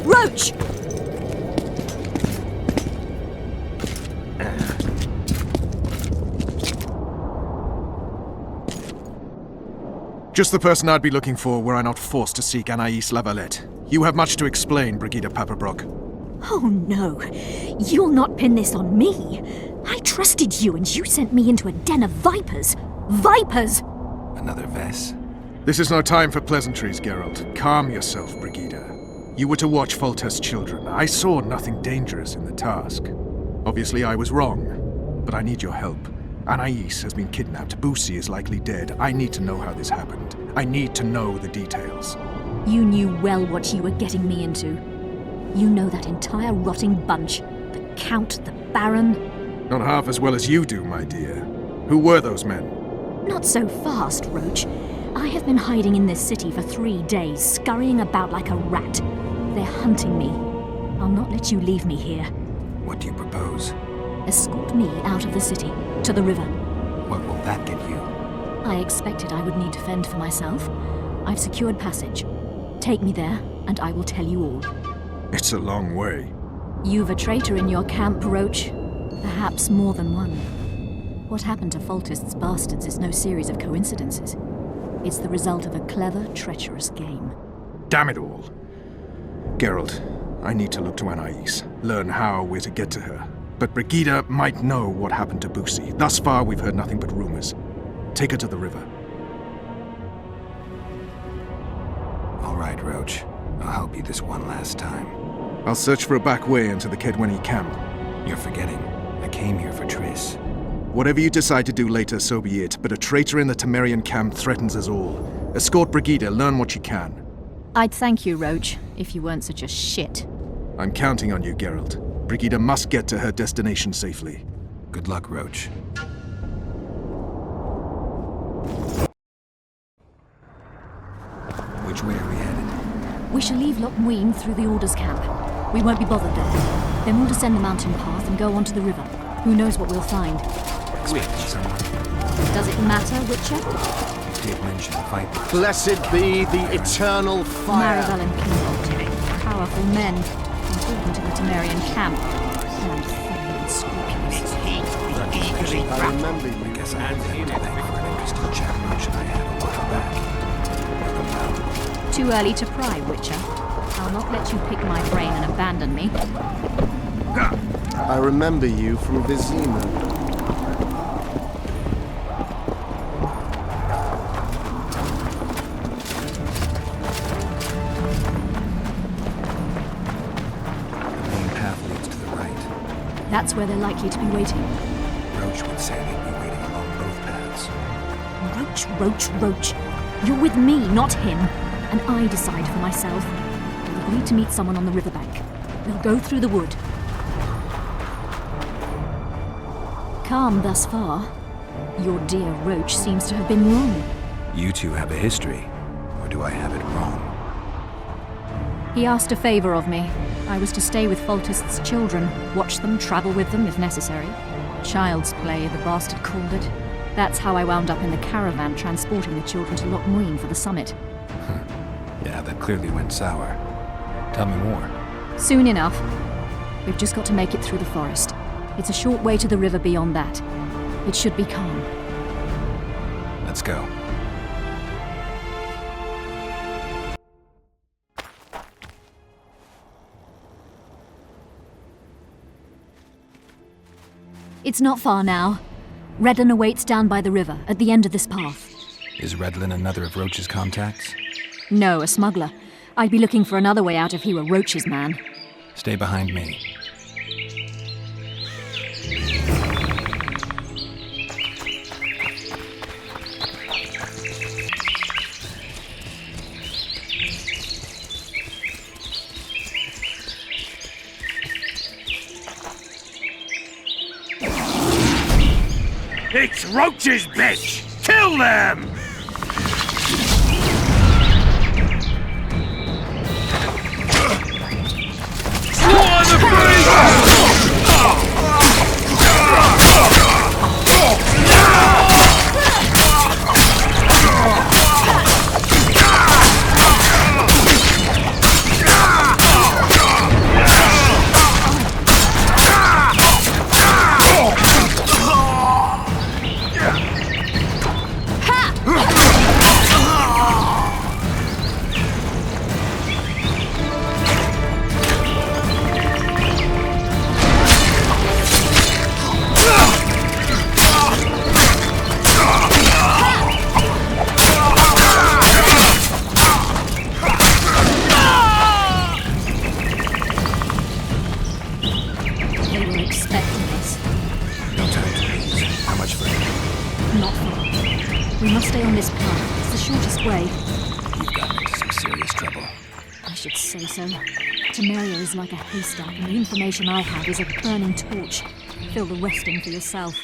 Roach! Just the person I'd be looking for were I not forced to seek Anais La Valette. You have much to explain, Brigida Paperbrook. Oh no, you'll not pin this on me. I trusted you and you sent me into a den of vipers. Vipers! Another Vess. This is no time for pleasantries, Geralt. Calm yourself, Brigida. You were to watch Foltest's children. I saw nothing dangerous in the task. Obviously I was wrong, but I need your help. Anais has been kidnapped. Boosie is likely dead. I need to know how this happened. I need to know the details. You knew well what you were getting me into. You know that entire rotting bunch. The Count, the Baron. Not half as well as you do, my dear. Who were those men? Not so fast, Roach. I have been hiding in this city for 3 days, scurrying about like a rat. They're hunting me. I'll not let you leave me here. What do you propose? Escort me out of the city, to the river. What will that get you? I expected I would need to fend for myself. I've secured passage. Take me there, and I will tell you all. It's a long way. You've a traitor in your camp, Roach. Perhaps more than one. What happened to Foltest's bastards is no series of coincidences. It's the result of a clever, treacherous game. Damn it all. Geralt, I need to look to Anais, learn how we're to get to her. But Brigida might know what happened to Boosie. Thus far, we've heard nothing but rumors. Take her to the river. All right, Roach. I'll help you this one last time. I'll search for a back way into the Kedweni camp. You're forgetting. I came here for Triss. Whatever you decide to do later, so be it. But a traitor in the Temerian camp threatens us all. Escort Brigida, learn what you can. I'd thank you, Roach, if you weren't such a shit. I'm counting on you, Geralt. Brigida must get to her destination safely. Good luck, Roach. Which way are we headed? We shall leave Lochmuin through the Order's camp. We won't be bothered there. Then we'll descend the mountain path and go onto the river. Who knows what we'll find? Does it matter, Witcher? You did mention the fight. Blessed be the eternal fire. Maribel and Kinbolt. Powerful men. Important to the Temerian camp. And thoroughly unscrupulous. I remember you. I guess I had that delay for an interesting chat motion I had a while back. Too early to pry, Witcher. I'll not let you pick my brain and abandon me. I remember you from Vizima. The main path leads to the right. That's where they're likely to be waiting. Roach would say they'd be waiting along both paths. Roach. You're with me, not him. And I decide for myself. We'll agree to meet someone on the riverbank. We'll go through the wood. Calm thus far. Your dear Roach seems to have been wrong. You two have a history, or do I have it wrong? He asked a favor of me. I was to stay with Foltest's children, watch them, travel with them if necessary. Child's play, the bastard called it. That's how I wound up in the caravan transporting the children to Lochmuin for the summit. Yeah, that clearly went sour. Tell me more. Soon enough. We've just got to make it through the forest. It's a short way to the river beyond that. It should be calm. Let's go. It's not far now. Redlin awaits down by the river, at the end of this path. Is Redlin another of Roach's contacts? No, a smuggler. I'd be looking for another way out if he were Roach's man. Stay behind me. It's Roach's bitch! Kill them! We must stay on this path. It's the shortest way. You've gotten into some serious trouble. I should say so. Temeria is like a haystack, and the information I have is a burning torch. Fill the rest in for yourself.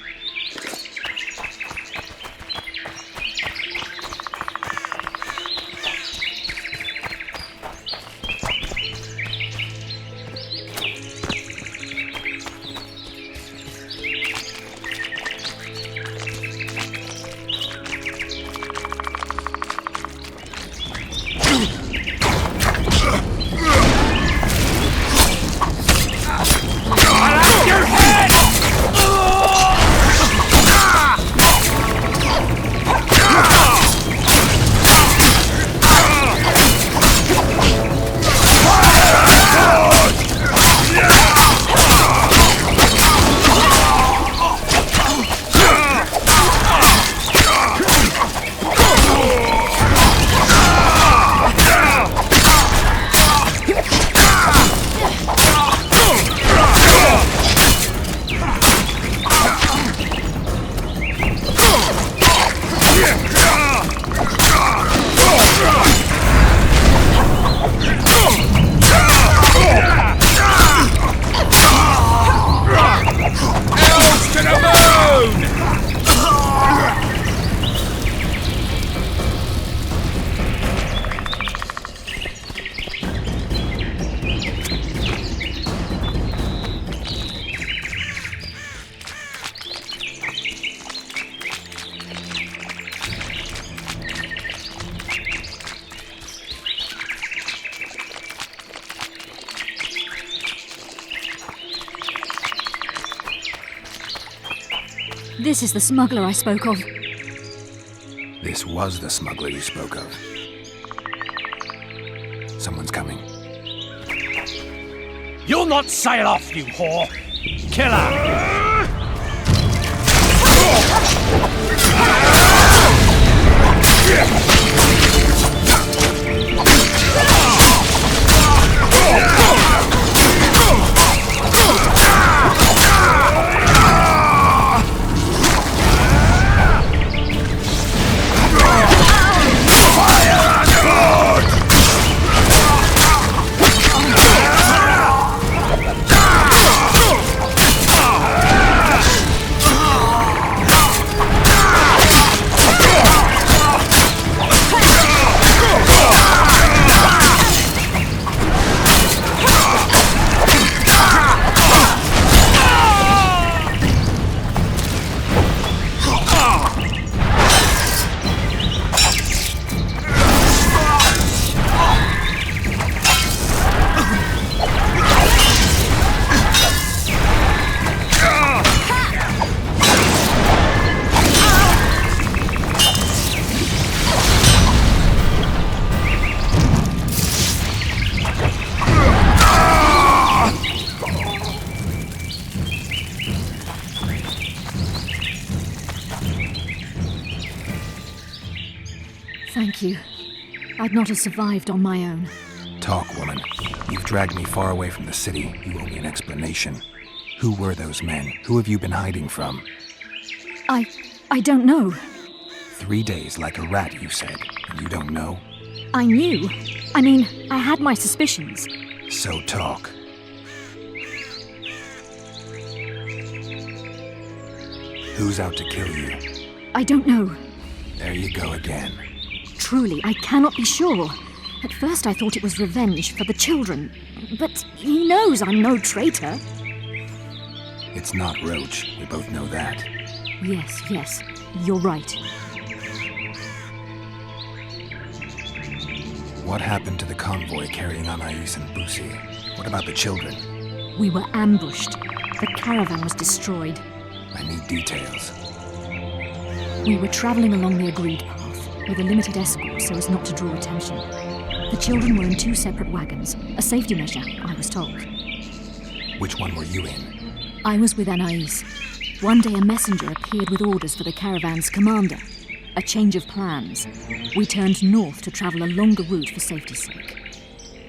This is the smuggler I spoke of. This was the smuggler you spoke of. Someone's coming. You'll not sail off, you whore! Killer! Thank you. I'd not have survived on my own. Talk, woman. You've dragged me far away from the city. You owe me an explanation. Who were those men? Who have you been hiding from? I don't know. 3 days like a rat, you said, and you don't know? I knew. I mean, I had my suspicions. So talk. Who's out to kill you? I don't know. There you go again. Truly, I cannot be sure. At first I thought it was revenge for the children. But he knows I'm no traitor. It's not Roach. We both know that. Yes. You're right. What happened to the convoy carrying Anais and Busi? What about the children? We were ambushed. The caravan was destroyed. I need details. We were travelling along the agreed path, with a limited escort so as not to draw attention. The children were in 2 separate wagons, a safety measure, I was told. Which one were you in? I was with Anais. One day a messenger appeared with orders for the caravan's commander. A change of plans. We turned north to travel a longer route for safety's sake.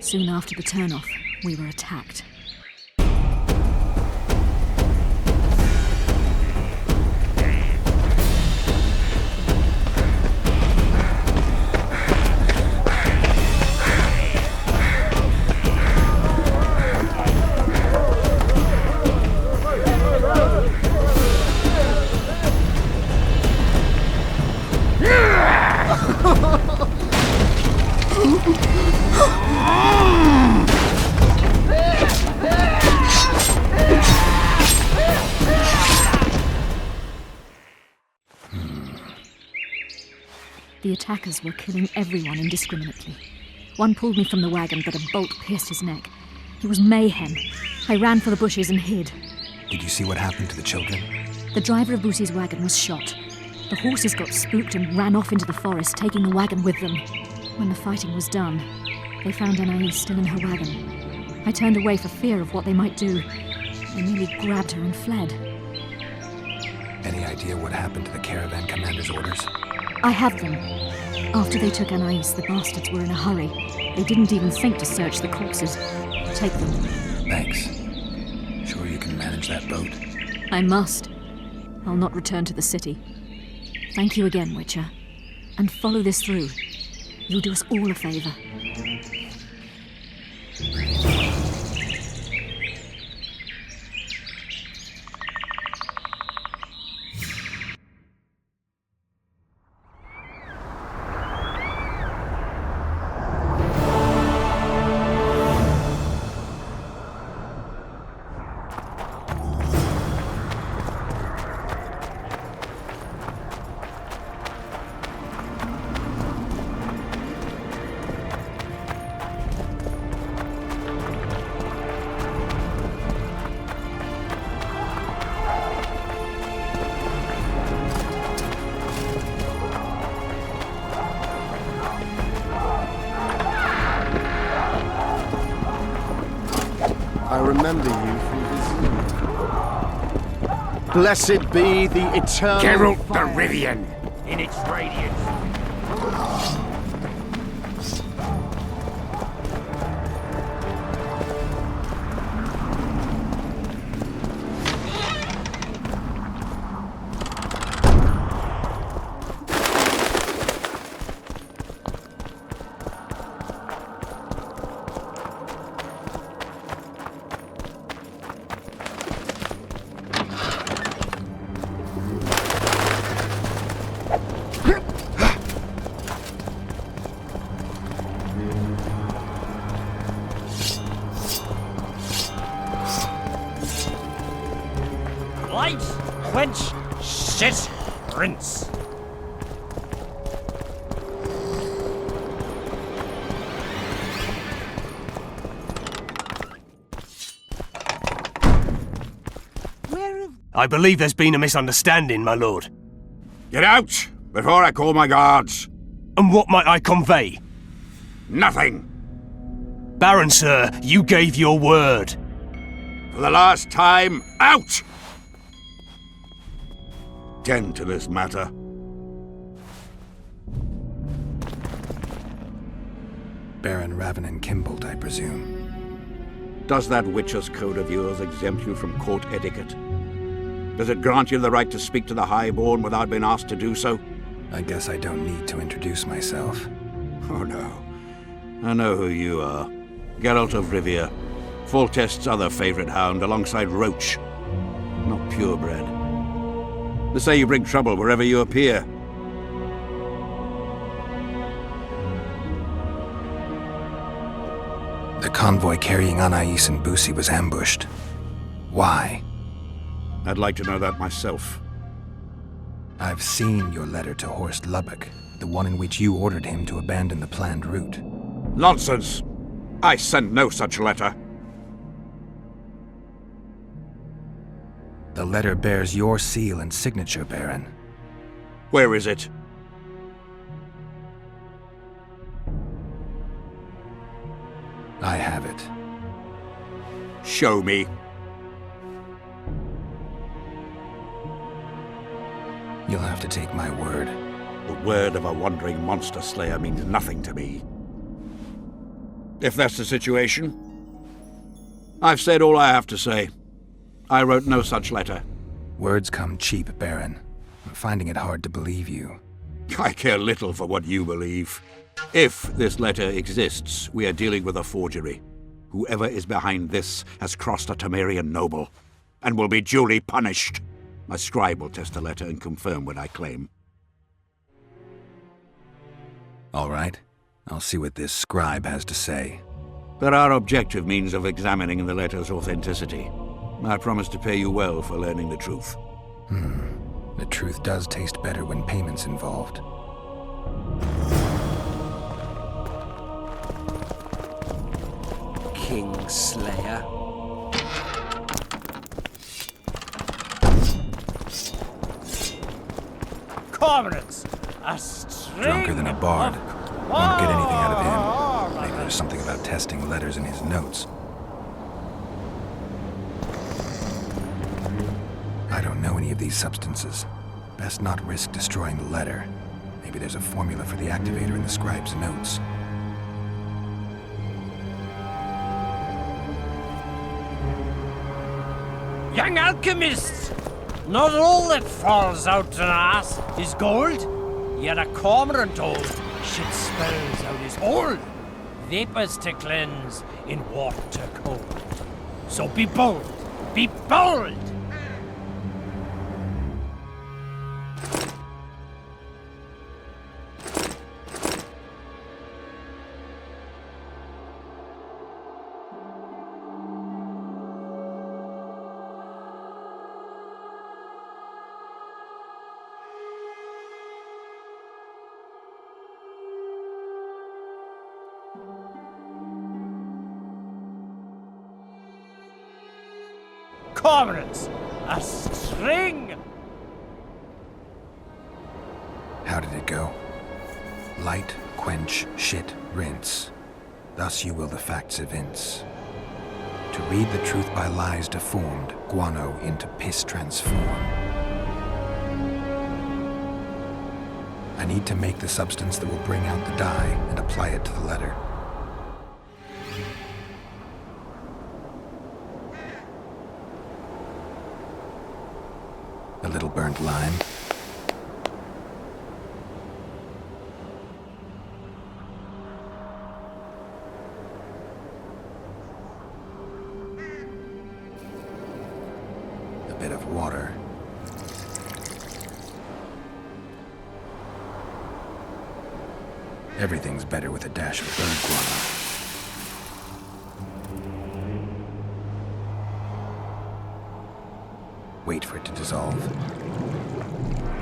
Soon after the turnoff, we were attacked. The attackers were killing everyone indiscriminately. One pulled me from the wagon, but a bolt pierced his neck. It was mayhem. I ran for the bushes and hid. Did you see what happened to the children? The driver of Busi's wagon was shot. The horses got spooked and ran off into the forest, taking the wagon with them. When the fighting was done, they found Anais still in her wagon. I turned away for fear of what they might do. They nearly grabbed her and fled. Any idea what happened to the caravan commander's orders? I have them. After they took Anais, the bastards were in a hurry. They didn't even think to search the corpses. Take them. Thanks. Sure you can manage that boat? I must. I'll not return to the city. Thank you again, Witcher. And follow this through. You'll do us all a favor. I remember you from Vizier. Blessed be the eternal Geralt the fire. Rivian in its radiance. Light, quench, shit, rinse. I believe there's been a misunderstanding, my lord. Get out before I call my guards. And what might I convey? Nothing. Baron, sir, you gave your word. For the last time, out! Tend to this matter. Baron Ravenin Kimbolt, I presume. Does that witcher's code of yours exempt you from court etiquette? Does it grant you the right to speak to the Highborn without being asked to do so? I guess I don't need to introduce myself. Oh no. I know who you are. Geralt of Rivia. Foltest's other favorite hound alongside Roach. Not purebred. They say you bring trouble wherever you appear. The convoy carrying Anais and Busi was ambushed. Why? I'd like to know that myself. I've seen your letter to Horst Lubbock, the one in which you ordered him to abandon the planned route. Nonsense! I sent no such letter. The letter bears your seal and signature, Baron. Where is it? I have it. Show me. You'll have to take my word. The word of a wandering monster slayer means nothing to me. If that's the situation, I've said all I have to say. I wrote no such letter. Words come cheap, Baron. I'm finding it hard to believe you. I care little for what you believe. If this letter exists, we are dealing with a forgery. Whoever is behind this has crossed a Temerian noble, and will be duly punished. My scribe will test the letter and confirm what I claim. All right. I'll see what this scribe has to say. There are objective means of examining the letter's authenticity. I promise to pay you well for learning the truth. The truth does taste better when payment's involved. Kingslayer. Comrades, a string Drunker than a bard. Won't get anything out of him. Maybe there's something about testing letters in his notes. I don't know any of these substances. Best not risk destroying the letter. Maybe there's a formula for the activator in the scribe's notes. Young alchemists! Not all that falls out an ass is gold. Yet a cormorant old shit spells out his hold. Vapors to cleanse in water cold. So be bold! Be bold! Comrades, a string! How did it go? Light, quench, shit, rinse. Thus you will the facts evince. To read the truth by lies deformed, guano into piss transform. I need to make the substance that will bring out the dye and apply it to the letter. A little burnt lime. A bit of water. Everything's better with a dash of bird guano. Wait for it to dissolve.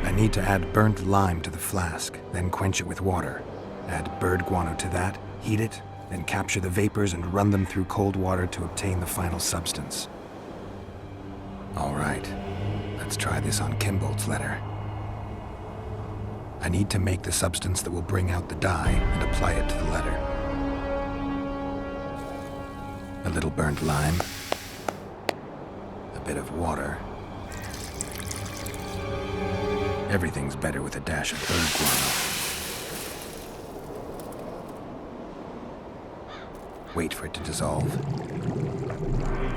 I need to add burnt lime to the flask, then quench it with water. Add bird guano to that, heat it, then capture the vapors and run them through cold water to obtain the final substance. All right, let's try this on Kimbold's letter. I need to make the substance that will bring out the dye and apply it to the letter. A little burnt lime, a bit of water. Everything's better with a dash of bird guano. Wait for it to dissolve.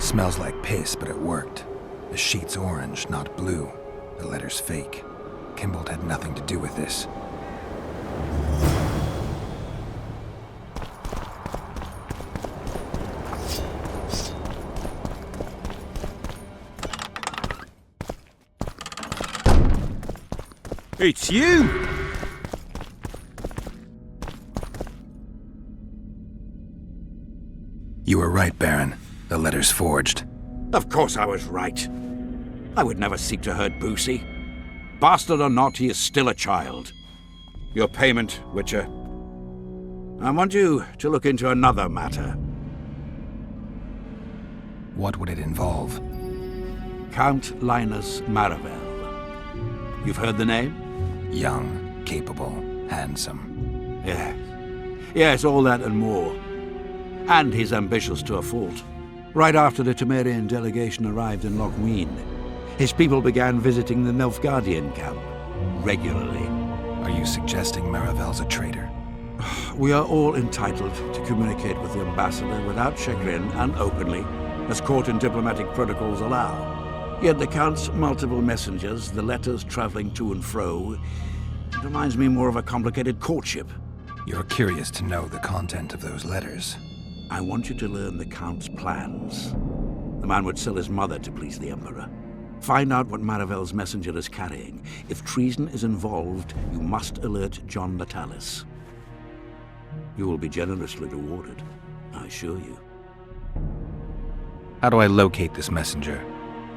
Smells like piss, but it worked. The sheet's orange, not blue. The letter's fake. Kimbold had nothing to do with this. It's you! You were right, Baron. The letter's forged. Of course I was right. I would never seek to hurt Boosie. Bastard or not, he is still a child. Your payment, Witcher. I want you to look into another matter. What would it involve? Count Linus Maravel. You've heard the name? Young, capable, handsome. Yes. Yes, all that and more. And he's ambitious to a fault. Right after the Temerian delegation arrived in Lochween, his people began visiting the Nilfgaardian camp regularly. Are you suggesting Maravel's a traitor? We are all entitled to communicate with the ambassador without chagrin and openly, as court and diplomatic protocols allow. Yet the Count's multiple messengers, the letters traveling to and fro, it reminds me more of a complicated courtship. You're curious to know the content of those letters. I want you to learn the Count's plans. The man would sell his mother to please the Emperor. Find out what Maravel's messenger is carrying. If treason is involved, you must alert John Natalis. You will be generously rewarded, I assure you. How do I locate this messenger?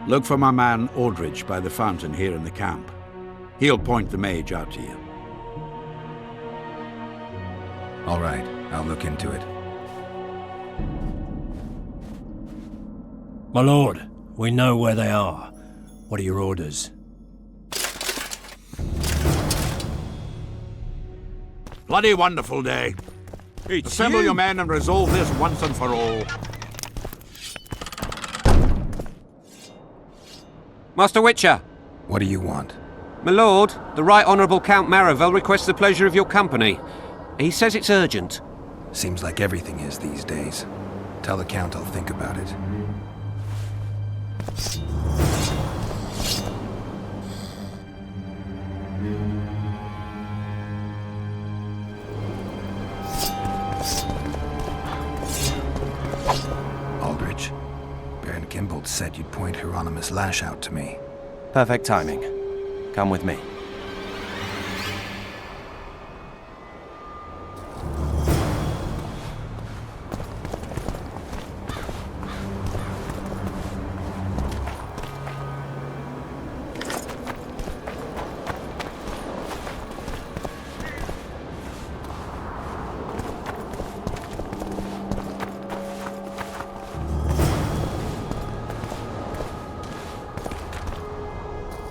Look for my man Aldridge by the fountain here in the camp. He'll point the mage out to you. All right, I'll look into it. My lord, we know where they are. What are your orders? Bloody wonderful day. Assemble your men and resolve this once and for all. Master Witcher! What do you want? My lord, the Right Honourable Count Maravel requests the pleasure of your company. He says it's urgent. Seems like everything is these days. Tell the Count I'll think about it. Aldridge, Baron Kimbold said you'd point Hieronymus Lash out to me. Perfect timing. Come with me.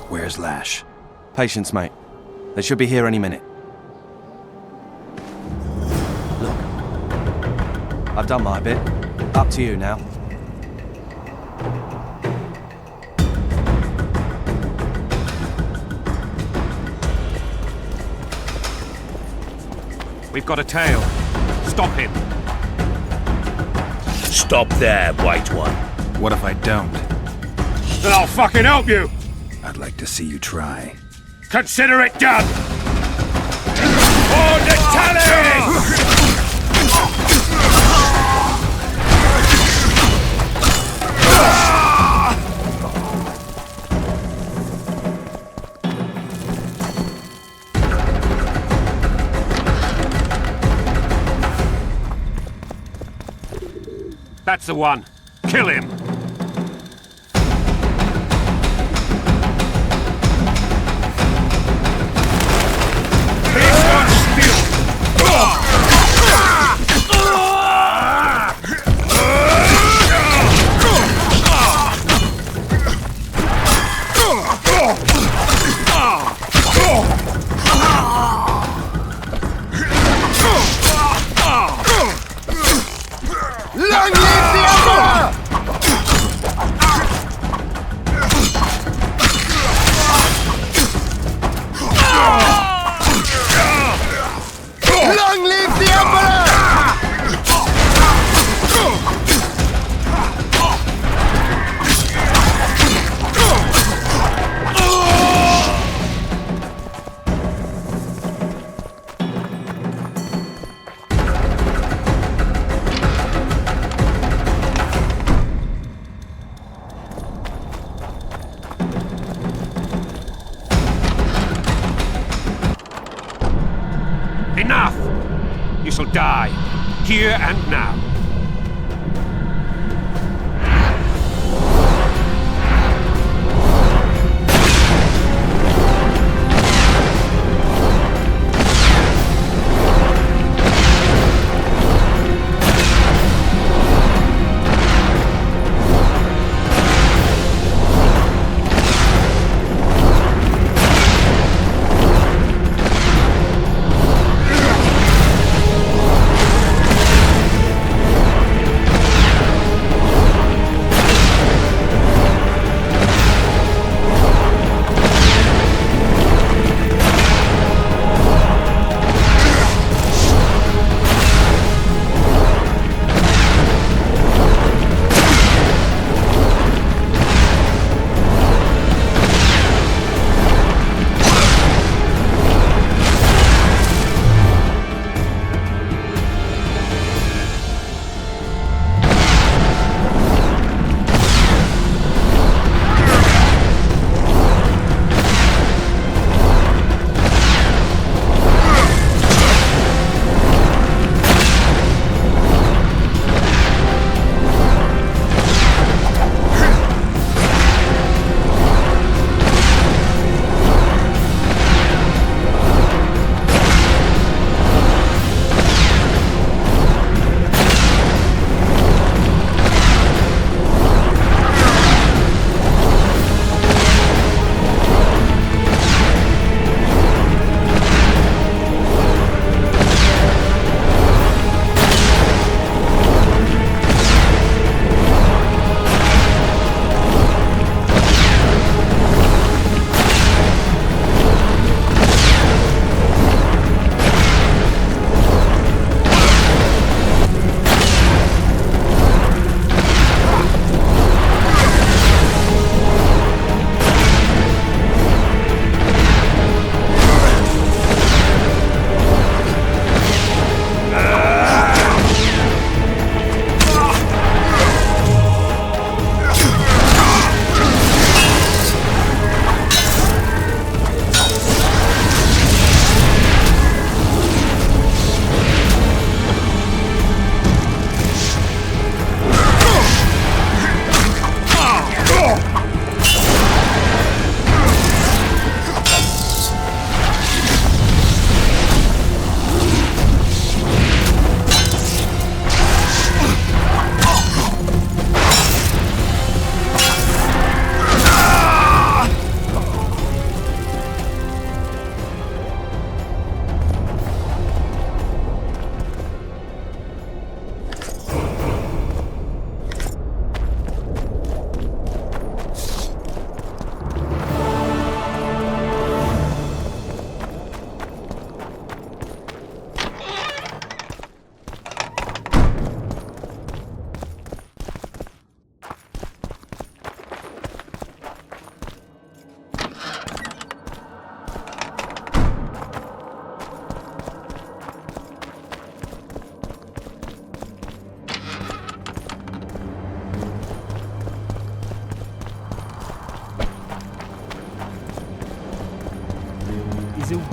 Where's Lash? Patience, mate. They should be here any minute. Look. I've done my bit. Up to you now. We've got a tail. Stop him. Stop there, White One. What if I don't? Then I'll fucking help you! I'd like to see you try. Consider it done! For the tally! That's the one. Kill him. Long live the Emperor! Long live the Emperor! Enough! You shall die, here and now.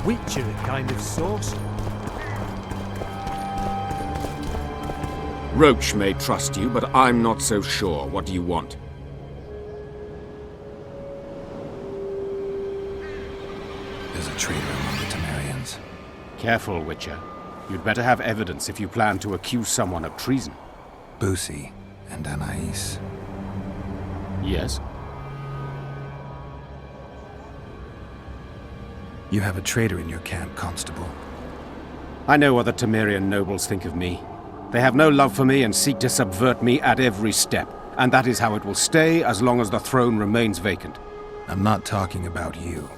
Witcher kind of sorcerer. Roach may trust you, but I'm not so sure. What do you want? There's a traitor among the Temerians. Careful, Witcher. You'd better have evidence if you plan to accuse someone of treason. Busi and Anais. Yes? You have a traitor in your camp, Constable. I know what the Temerian nobles think of me. They have no love for me and seek to subvert me at every step. And that is how it will stay as long as the throne remains vacant. I'm not talking about you.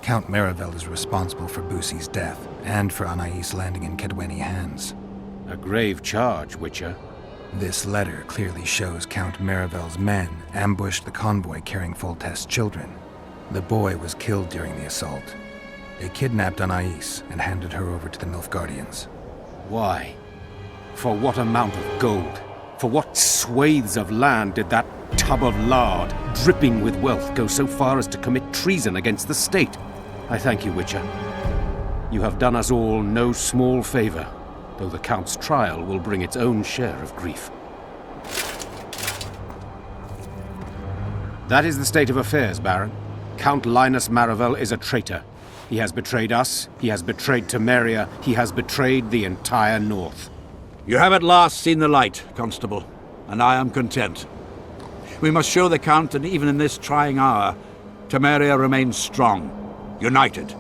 Count Maravel is responsible for Busi's death, and for Anais landing in Kedweni hands. A grave charge, Witcher. This letter clearly shows Count Maravel's men ambushed the convoy carrying Foltest's children. The boy was killed during the assault. They kidnapped Anais and handed her over to the Nilfgaardians. Why? For what amount of gold? For what swathes of land did that tub of lard, dripping with wealth, go so far as to commit treason against the state? I thank you, Witcher. You have done us all no small favor, though the Count's trial will bring its own share of grief. That is the state of affairs, Baron. Count Linus Maravel is a traitor. He has betrayed us, he has betrayed Temeria, he has betrayed the entire North. You have at last seen the light, Constable, and I am content. We must show the Count that even in this trying hour, Temeria remains strong, united.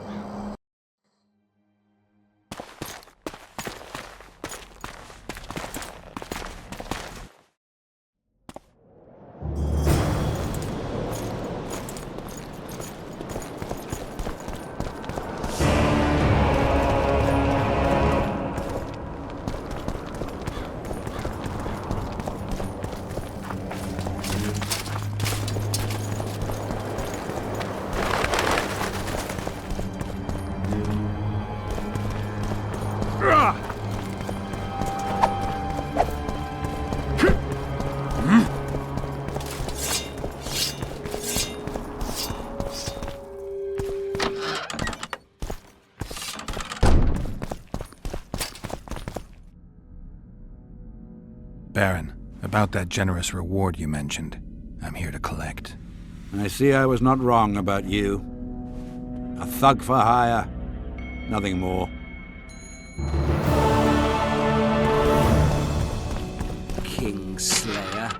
Baron, about that generous reward you mentioned, I'm here to collect. I see I was not wrong about you. A thug for hire, nothing more. Kingslayer.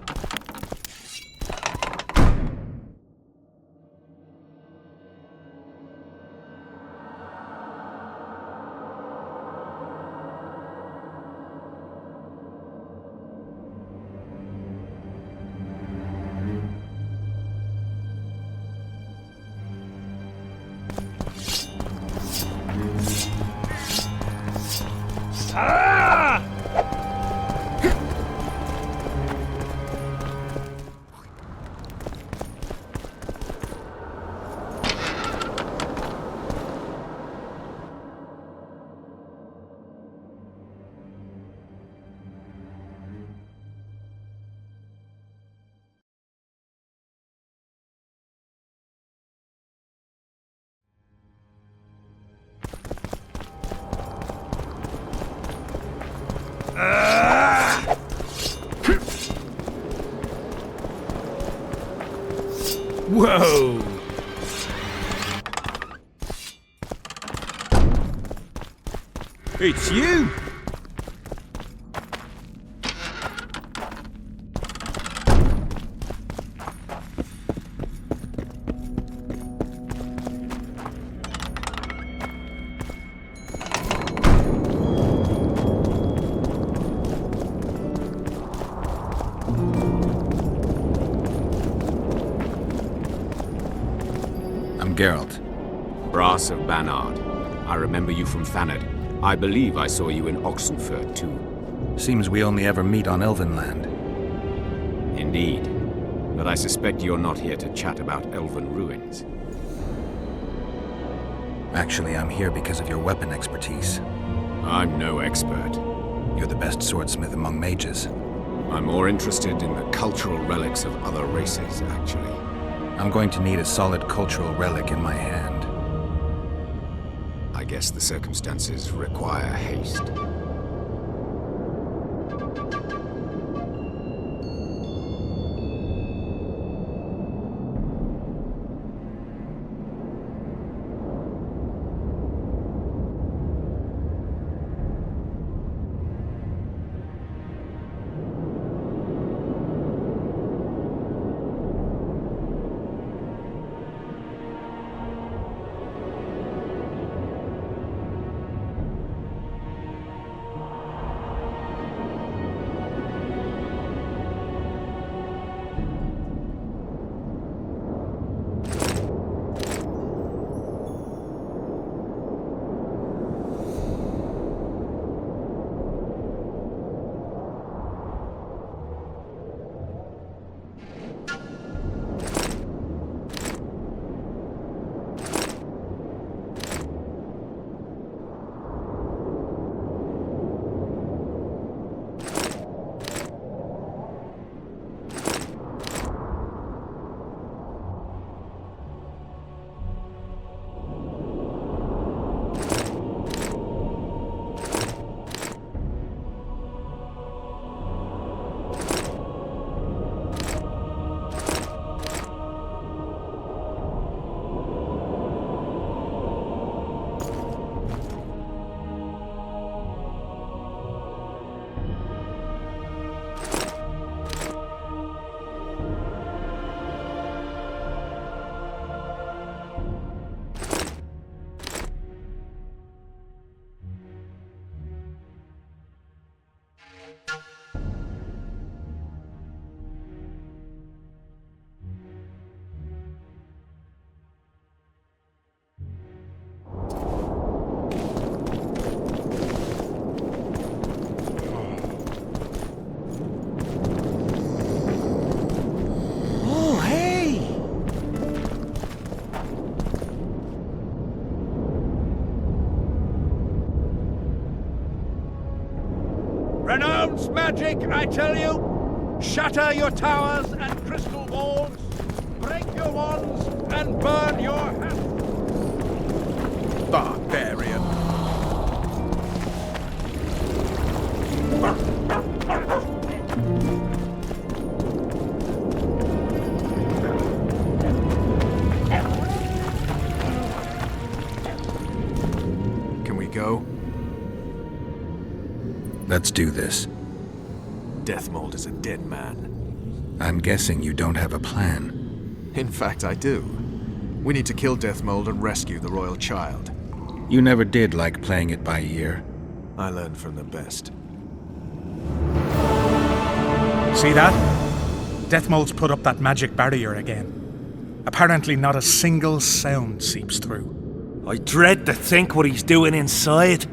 Whoa! It's you! Geralt. Brass of Bannard. I remember you from Thanad. I believe I saw you in Oxenfurt, too. Seems we only ever meet on Elvenland. Indeed. But I suspect you're not here to chat about elven ruins. Actually, I'm here because of your weapon expertise. I'm no expert. You're the best swordsmith among mages. I'm more interested in the cultural relics of other races, actually. I'm going to need a solid cultural relic in my hand. I guess the circumstances require haste. Renounce magic, I tell you! Shatter your towers and crystal walls! Break your wands and burn your hats! Barbarian! Can we go? Let's do this. Deathmold is a dead man. I'm guessing you don't have a plan. In fact, I do. We need to kill Deathmold and rescue the royal child. You never did like playing it by ear. I learned from the best. See that? Deathmold's put up that magic barrier again. Apparently not a single sound seeps through. I dread to think what he's doing inside.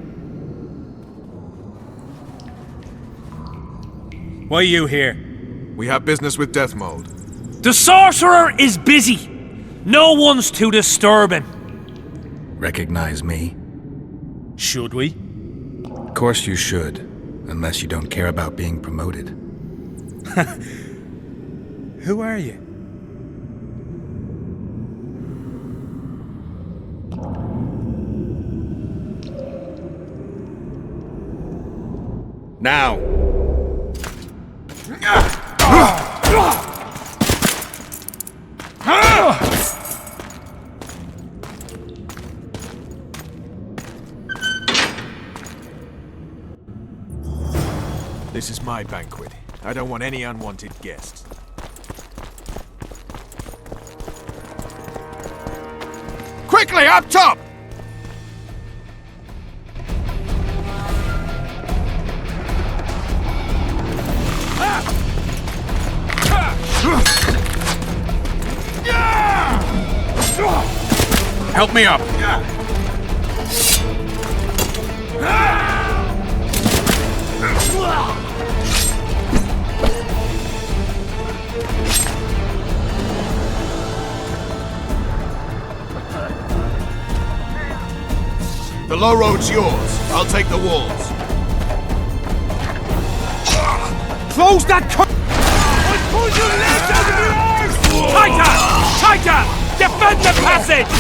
Why are you here? We have business with Deathmold. The sorcerer is busy. No one's to disturb him. Recognize me? Should we? Of course you should, unless you don't care about being promoted. Who are you? Now! This is my banquet. I don't want any unwanted guests. Quickly, up top! Help me up! The low road's yours. I'll take the walls. Close that I pulled your legs out of your arms! Tighter! Tighter! Defend the passage!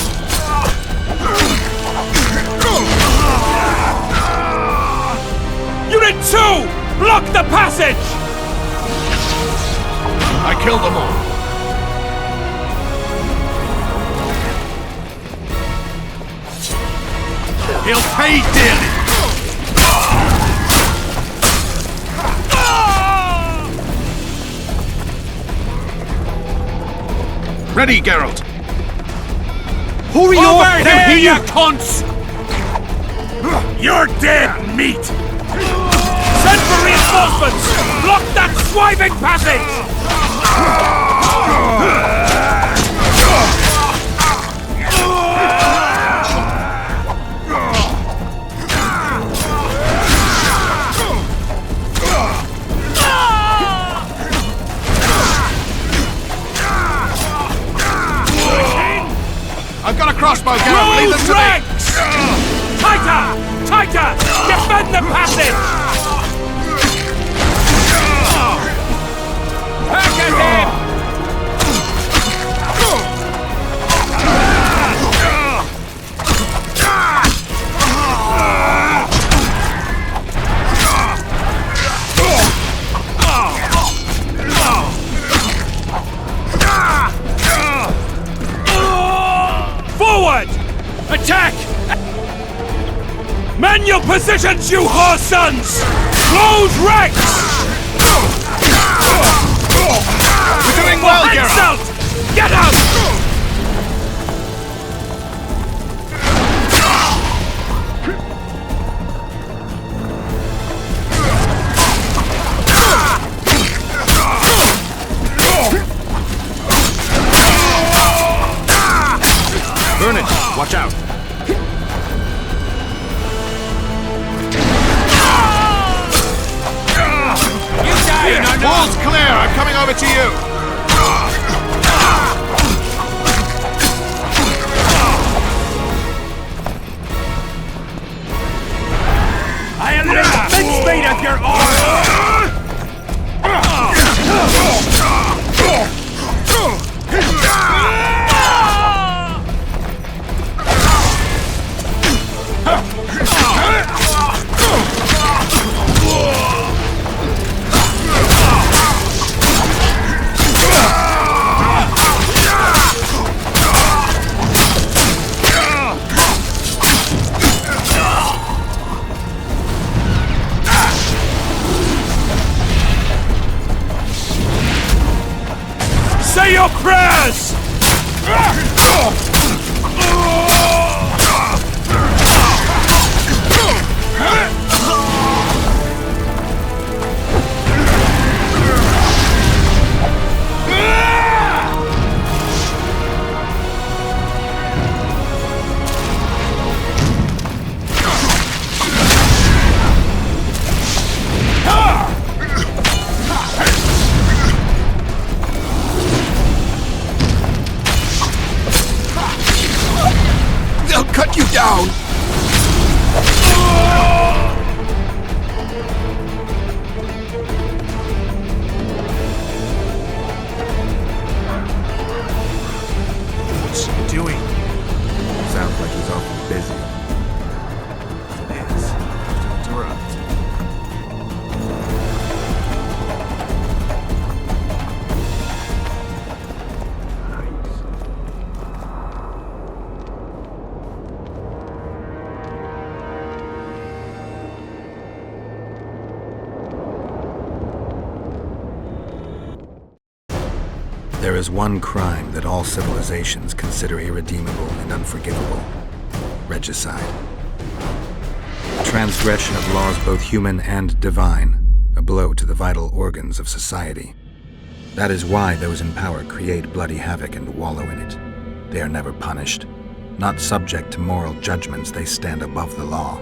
passage! I killed them all. He'll pay dearly! Ready, Geralt! Hurry Over up! here, You cunts! You're dead meat! Send for reinforcements! Block that swiving passage! I've got a crossbow, Geralt! Leave them to me! Tighter! Tighter! Defend the passage! Back at him! Forward! Attack! Man your positions, you whore sons! Close ranks! We're doing well, Geralt! Out! Get out! Burn it! Watch out! You die, no, no! Wall's clear! I'm coming over to you! I am the mincemeat of your order! Say your prayers! They'll cut you down! What's he doing? Sounds like he's awfully busy. It is. Don't interrupt. There is one crime that all civilizations consider irredeemable and unforgivable: regicide. Transgression of laws both human and divine, a blow to the vital organs of society. That is why those in power create bloody havoc and wallow in it. They are never punished. Not subject to moral judgments, they stand above the law.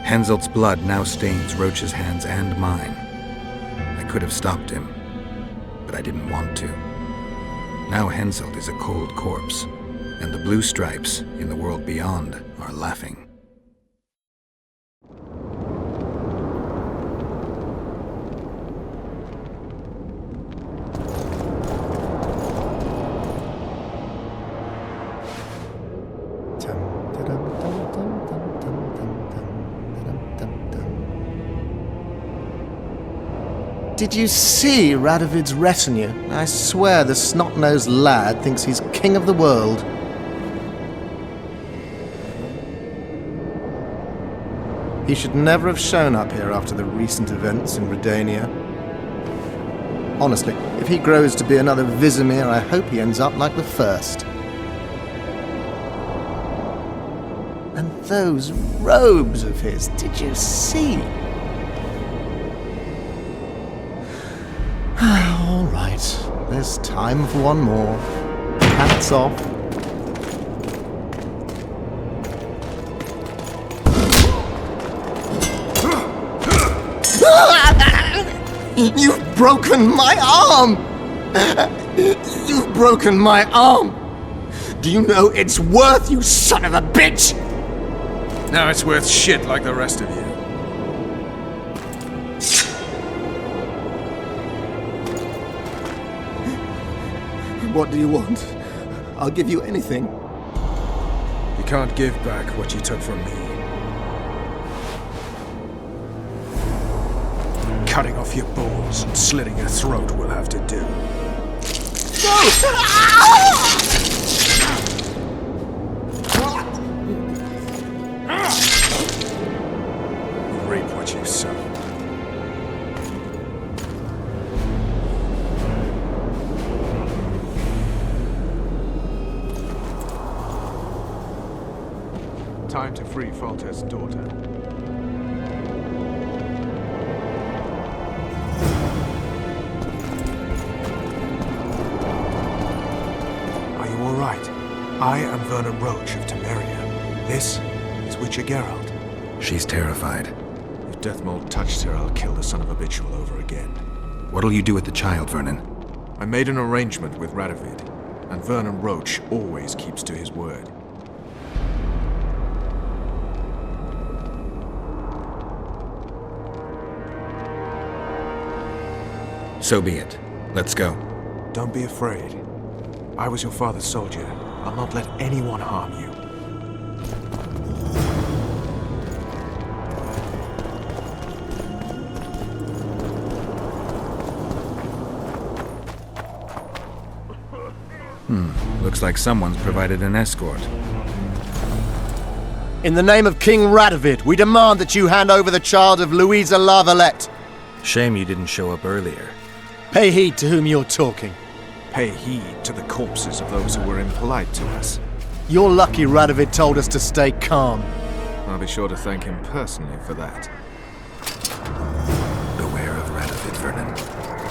Henselt's blood now stains Roach's hands and mine. I could have stopped him, but I didn't want to. Now Henselt is a cold corpse, and the blue stripes in the world beyond are laughing. Did you see Radovid's retinue? I swear the snot-nosed lad thinks he's king of the world. He should never have shown up here after the recent events in Redania. Honestly, if he grows to be another Vizimir, I hope he ends up like the first. And those robes of his, did you see? All right, there's time for one more. Hats off. You've broken my arm! You've broken my arm! Do you know its worth, you son of a bitch? Now it's worth shit like the rest of you. What do you want? I'll give you anything. You can't give back what you took from me. Cutting off your balls and slitting your throat will have to do. You reap what you sow. Time to free Foltest's daughter. Are you all right? I am Vernon Roach of Temeria. This is Witcher Geralt. She's terrified. If Deathmold touched her, I'll kill the son of a bitch all over again. What'll you do with the child, Vernon? I made an arrangement with Radovid, and Vernon Roach always keeps to his word. So be it. Let's go. Don't be afraid. I was your father's soldier. I'll not let anyone harm you. Looks like someone's provided an escort. In the name of King Radovid, we demand that you hand over the child of Louisa Lavalette. Shame you didn't show up earlier. Pay heed to whom you're talking. Pay heed to the corpses of those who were impolite to us. You're lucky Radovid told us to stay calm. I'll be sure to thank him personally for that. Beware of Radovid, Vernon.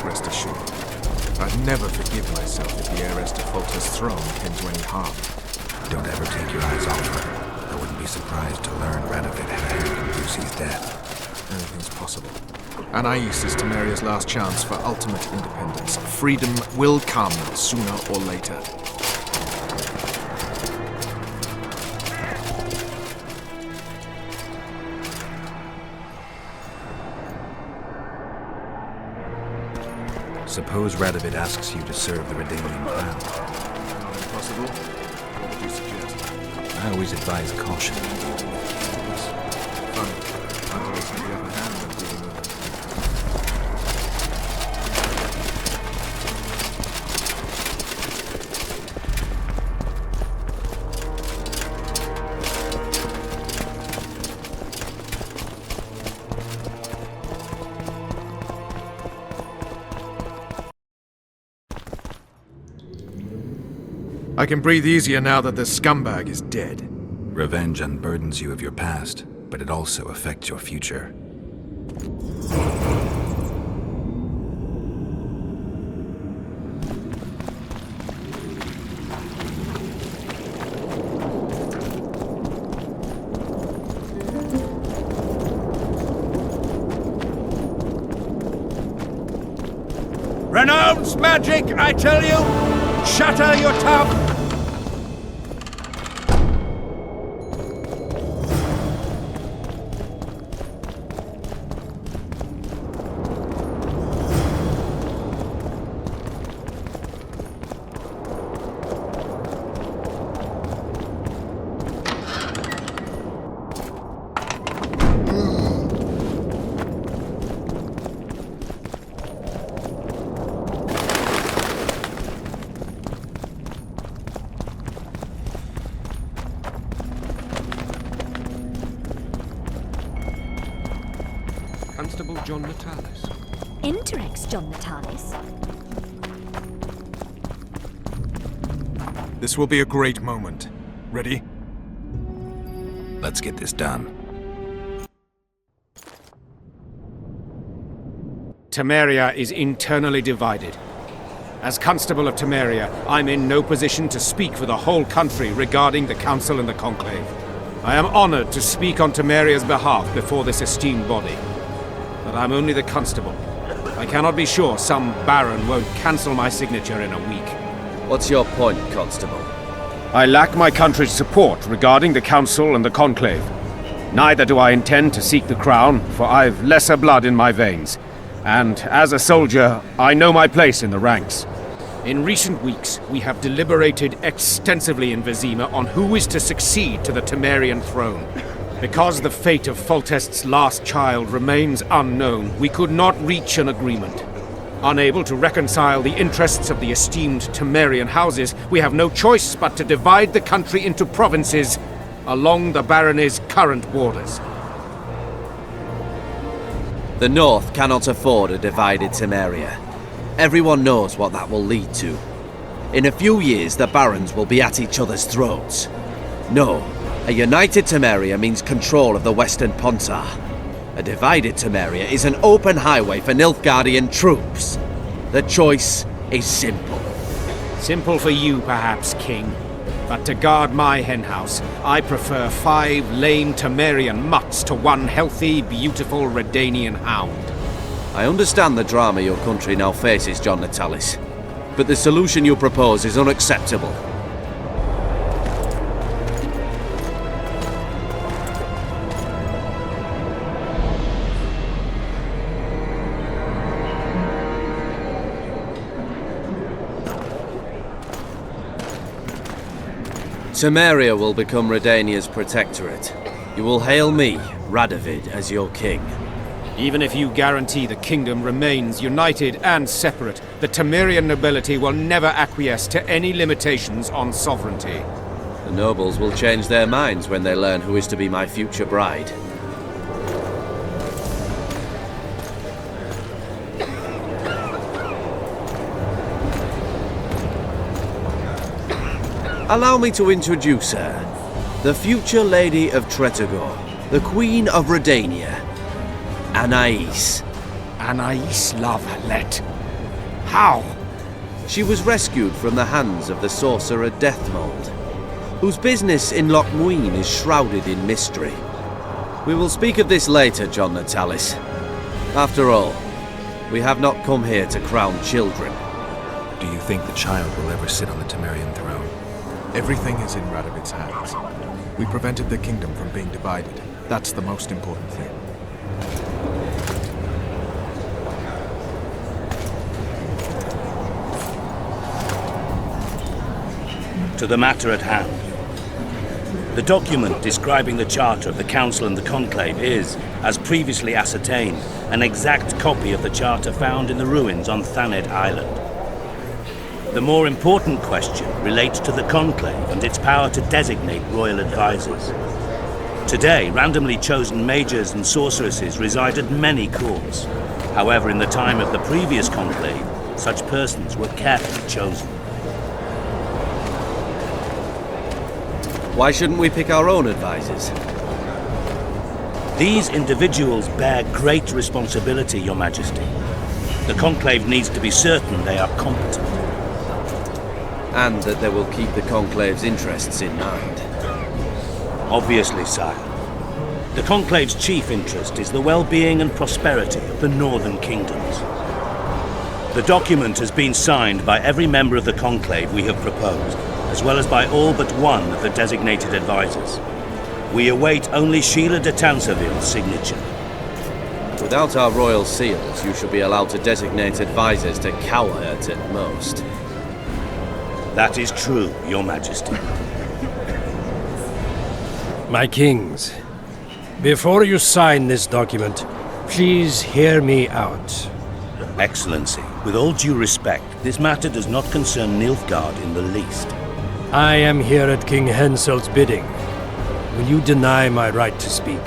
Rest assured, I'd never forgive myself if the heiress to Foltest's throne came to any harm. Don't ever take your eyes off her. I wouldn't be surprised to learn Radovid had a hand in Lucy's death. Anything's possible. Anais is Temeria's last chance for ultimate independence. Freedom will come sooner or later. Suppose Radovid asks you to serve the Redanian crown. Not impossible. What would you suggest? I always advise caution. Fun. I always have the upper hand when dealing with them. I can breathe easier now that the scumbag is dead. Revenge unburdens you of your past, but it also affects your future. Renounce magic, I tell you! Shatter your tongue! Constable John Natalis. Interex John Natalis. This will be a great moment. Ready? Let's get this done. Temeria is internally divided. As Constable of Temeria, I'm in no position to speak for the whole country regarding the Council and the Conclave. I am honored to speak on Temeria's behalf before this esteemed body. But I'm only the Constable. I cannot be sure some Baron won't cancel my signature in a week. What's your point, Constable? I lack my country's support regarding the Council and the Conclave. Neither do I intend to seek the crown, for I've lesser blood in my veins. And as a soldier, I know my place in the ranks. In recent weeks, we have deliberated extensively in Vizima on who is to succeed to the Temerian throne. Because the fate of Foltest's last child remains unknown, we could not reach an agreement. Unable to reconcile the interests of the esteemed Temerian houses, we have no choice but to divide the country into provinces along the barony's current borders. The North cannot afford a divided Temeria. Everyone knows what that will lead to. In a few years, the barons will be at each other's throats. No, a united Temeria means control of the Western Pontar. A divided Temeria is an open highway for Nilfgaardian troops. The choice is simple. Simple for you, perhaps, King. But to guard my henhouse, I prefer 5 lame Temerian mutts to 1 healthy, beautiful Redanian hound. I understand the drama your country now faces, John Natalis. But the solution you propose is unacceptable. Temeria will become Redania's protectorate. You will hail me, Radovid, as your king. Even if you guarantee the kingdom remains united and separate, the Temerian nobility will never acquiesce to any limitations on sovereignty. The nobles will change their minds when they learn who is to be my future bride. Allow me to introduce her. The future Lady of Tretogor, the Queen of Redania, Anais. Anais Lavalette. How? She was rescued from the hands of the sorcerer Deathmold, whose business in Loch Muin is shrouded in mystery. We will speak of this later, John Natalis. After all, we have not come here to crown children. Do you think the child will ever sit on the Temerian throne? Everything is in Radovid's hands. We prevented the kingdom from being divided. That's the most important thing. To the matter at hand. The document describing the charter of the Council and the Conclave is, as previously ascertained, an exact copy of the charter found in the ruins on Thanet Island. The more important question relates to the Conclave and its power to designate royal advisors. Today, randomly chosen mages and sorceresses reside at many courts. However, in the time of the previous Conclave, such persons were carefully chosen. Why shouldn't we pick our own advisors? These individuals bear great responsibility, Your Majesty. The Conclave needs to be certain they are competent. And that they will keep the Conclave's interests in mind. Obviously, sire. The Conclave's chief interest is the well-being and prosperity of the northern kingdoms. The document has been signed by every member of the Conclave we have proposed, as well as by all but one of the designated advisors. We await only Sheila de Tanseville's signature. Without our royal seals, you should be allowed to designate advisors to cowherd at most. That is true, Your Majesty. My kings, before you sign this document, please hear me out. Excellency, with all due respect, this matter does not concern Nilfgaard in the least. I am here at King Henselt's bidding. Will you deny my right to speak?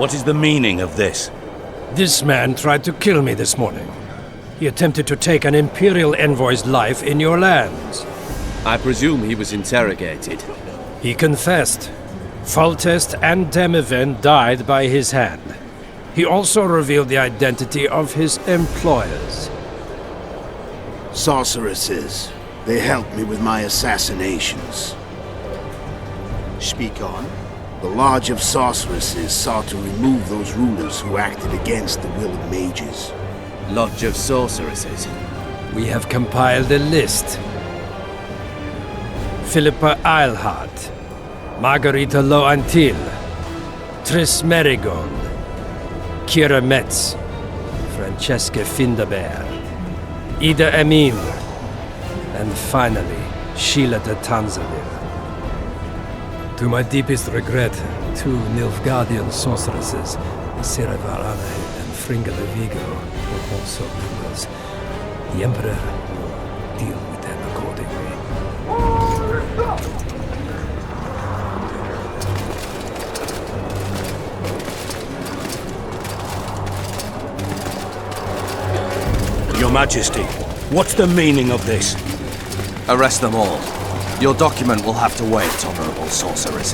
What is the meaning of this? This man tried to kill me this morning. He attempted to take an Imperial envoy's life in your lands. I presume he was interrogated. He confessed. Foltest and Demiven died by his hand. He also revealed the identity of his employers. Sorceresses. They helped me with my assassinations. Speak on. The Lodge of Sorceresses sought to remove those rulers who acted against the will of mages. Lodge of Sorceresses? We have compiled a list. Philippa Eilhart, Margarita Loantil, Tris Merigold, Kira Metz, Francesca Findaber, Ida Emil, and finally, Sheila de Tanzaville. To my deepest regret, 2 Nilfgaardian sorceresses, Sera Varane and Fringa de Vigo, were also rulers. The Emperor will deal with them accordingly. Your Majesty, what's the meaning of this? Arrest them all. Your document will have to wait, Honorable Sorceress.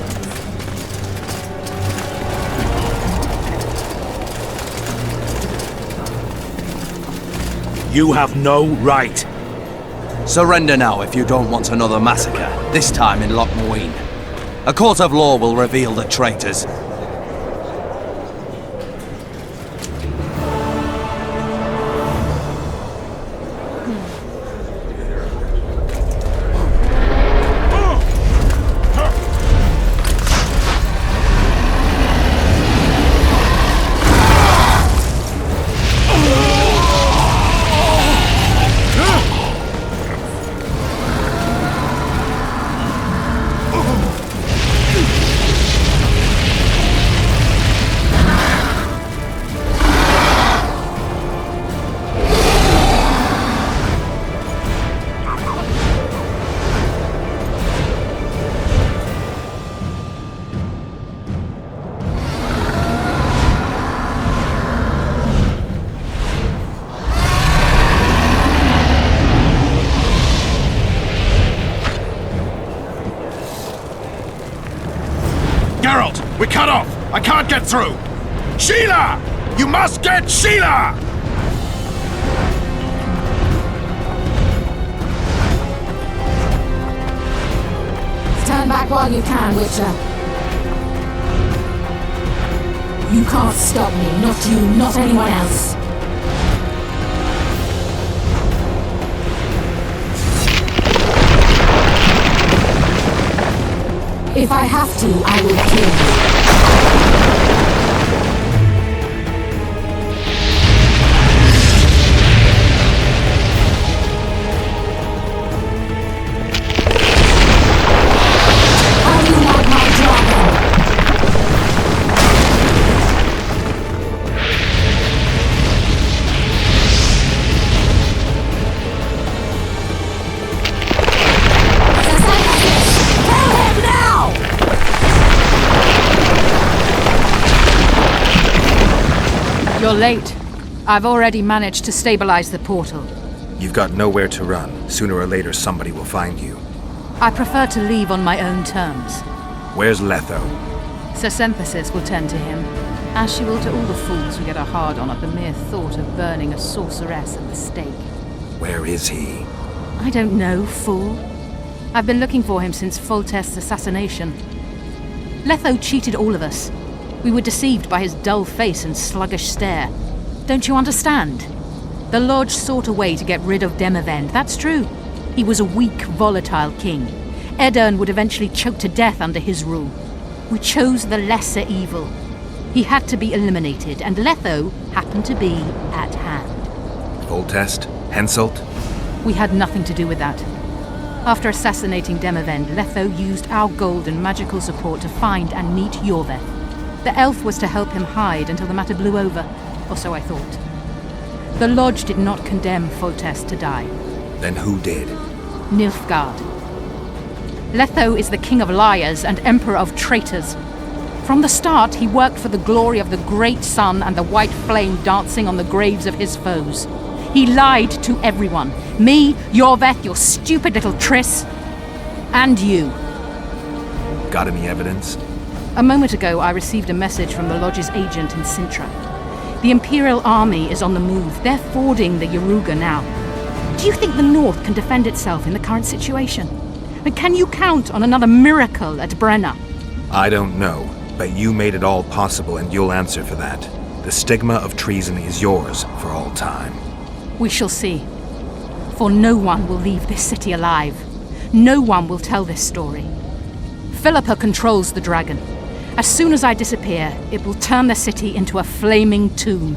You have no right. Surrender now if you don't want another massacre, this time in Lochmoine. A court of law will reveal the traitors. We're cut off! I can't get through! Sheila! You must get Sheila! Stand back while you can, Witcher. You can't stop me, not you, not anyone else. If I have to, I will kill you. How do you like my dragon? You're late. I've already managed to stabilize the portal. You've got nowhere to run. Sooner or later, somebody will find you. I prefer to leave on my own terms. Where's Letho? Synthesis will tend to him, as she will to all the fools who get a hard-on at the mere thought of burning a sorceress at the stake. Where is he? I don't know, fool. I've been looking for him since Foltest's assassination. Letho cheated all of us. We were deceived by his dull face and sluggish stare. Don't you understand? The Lodge sought a way to get rid of Demavend, that's true. He was a weak, volatile king. Edirn would eventually choke to death under his rule. We chose the lesser evil. He had to be eliminated, and Letho happened to be at hand. Foltest? Henselt? We had nothing to do with that. After assassinating Demavend, Letho used our gold and magical support to find and meet Yorveth. The elf was to help him hide until the matter blew over, or so I thought. The Lodge did not condemn Foltest to die. Then who did? Nilfgaard. Letho is the king of liars and emperor of traitors. From the start, he worked for the glory of the great sun and the white flame dancing on the graves of his foes. He lied to everyone. Me, Yorveth, your stupid little Triss, and you. Got any evidence? A moment ago, I received a message from the Lodge's agent in Sintra. The Imperial Army is on the move. They're fording the Yaruga now. Do you think the North can defend itself in the current situation? And can you count on another miracle at Brenna? I don't know, but you made it all possible and you'll answer for that. The stigma of treason is yours for all time. We shall see. For no one will leave this city alive. No one will tell this story. Philippa controls the dragon. As soon as I disappear, it will turn the city into a flaming tomb.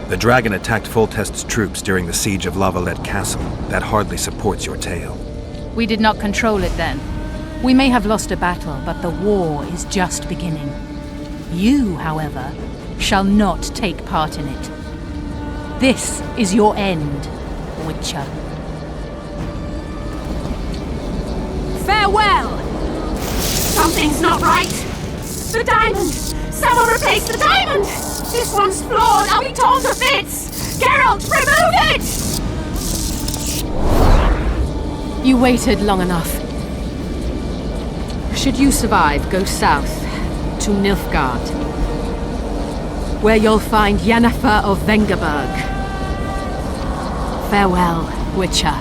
The dragon attacked Foltest's troops during the siege of La Valette Castle. That hardly supports your tale. We did not control it then. We may have lost a battle, but the war is just beginning. You, however, shall not take part in it. This is your end, Witcher. Farewell! Something's not right! The diamond! Someone replace the diamond! This one's flawed! I'll be torn to bits! Geralt, remove it! You waited long enough. Should you survive, go south to Nilfgaard, where you'll find Yennefer of Vengerberg. Farewell, Witcher.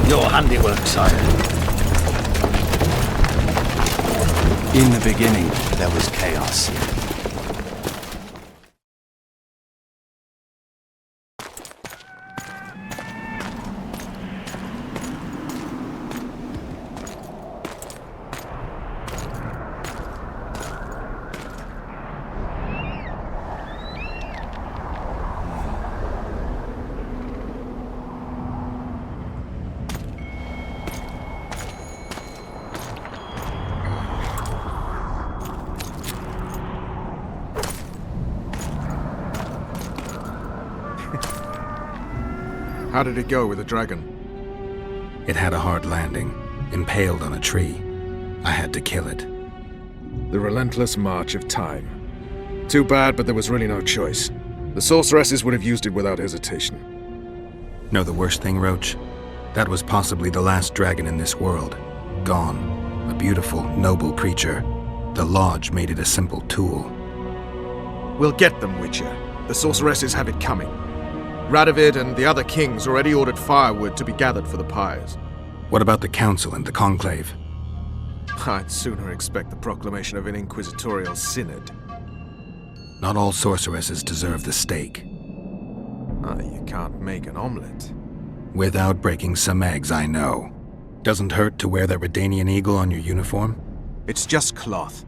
Your handiwork, sire. In the beginning, there was chaos. How did it go with the dragon? It had a hard landing, impaled on a tree. I had to kill it. The relentless march of time. Too bad, but there was really no choice. The sorceresses would have used it without hesitation. Know the worst thing, Roach? That was possibly the last dragon in this world. Gone. A beautiful, noble creature. The Lodge made it a simple tool. We'll get them, Witcher. The sorceresses have it coming. Radovid and the other kings already ordered firewood to be gathered for the pyres. What about the council and the conclave? I'd sooner expect the proclamation of an inquisitorial synod. Not all sorceresses deserve the stake. You can't make an omelette. Without breaking some eggs, I know. Doesn't hurt to wear that Redanian eagle on your uniform? It's just cloth.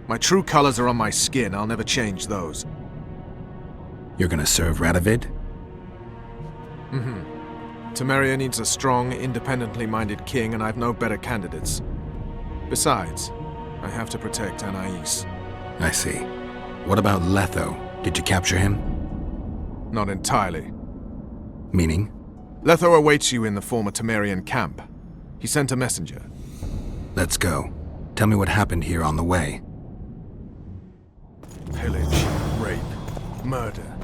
My true colors are on my skin. I'll never change those. You're gonna serve Radovid? Temeria needs a strong, independently minded king, and I've no better candidates. Besides, I have to protect Anais. I see. What about Letho? Did you capture him? Not entirely. Meaning? Letho awaits you in the former Temerian camp. He sent a messenger. Let's go. Tell me what happened here on the way. Pillage, rape, murder.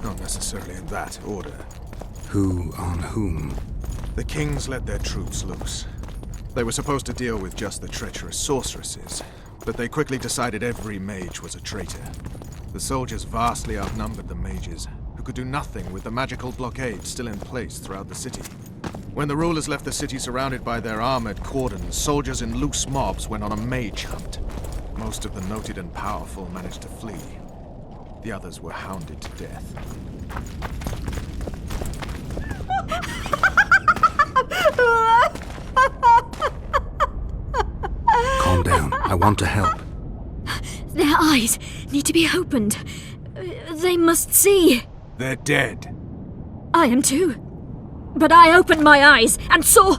Not necessarily in that order. Who on whom? The kings let their troops loose. They were supposed to deal with just the treacherous sorceresses, but they quickly decided every mage was a traitor. The soldiers vastly outnumbered the mages, who could do nothing with the magical blockade still in place throughout the city. When the rulers left the city surrounded by their armored cordons, soldiers in loose mobs went on a mage hunt. Most of the noted and powerful managed to flee. The others were hounded to death. Calm down. I want to help. Their eyes need to be opened. They must see. They're dead. I am too. But I opened my eyes and saw...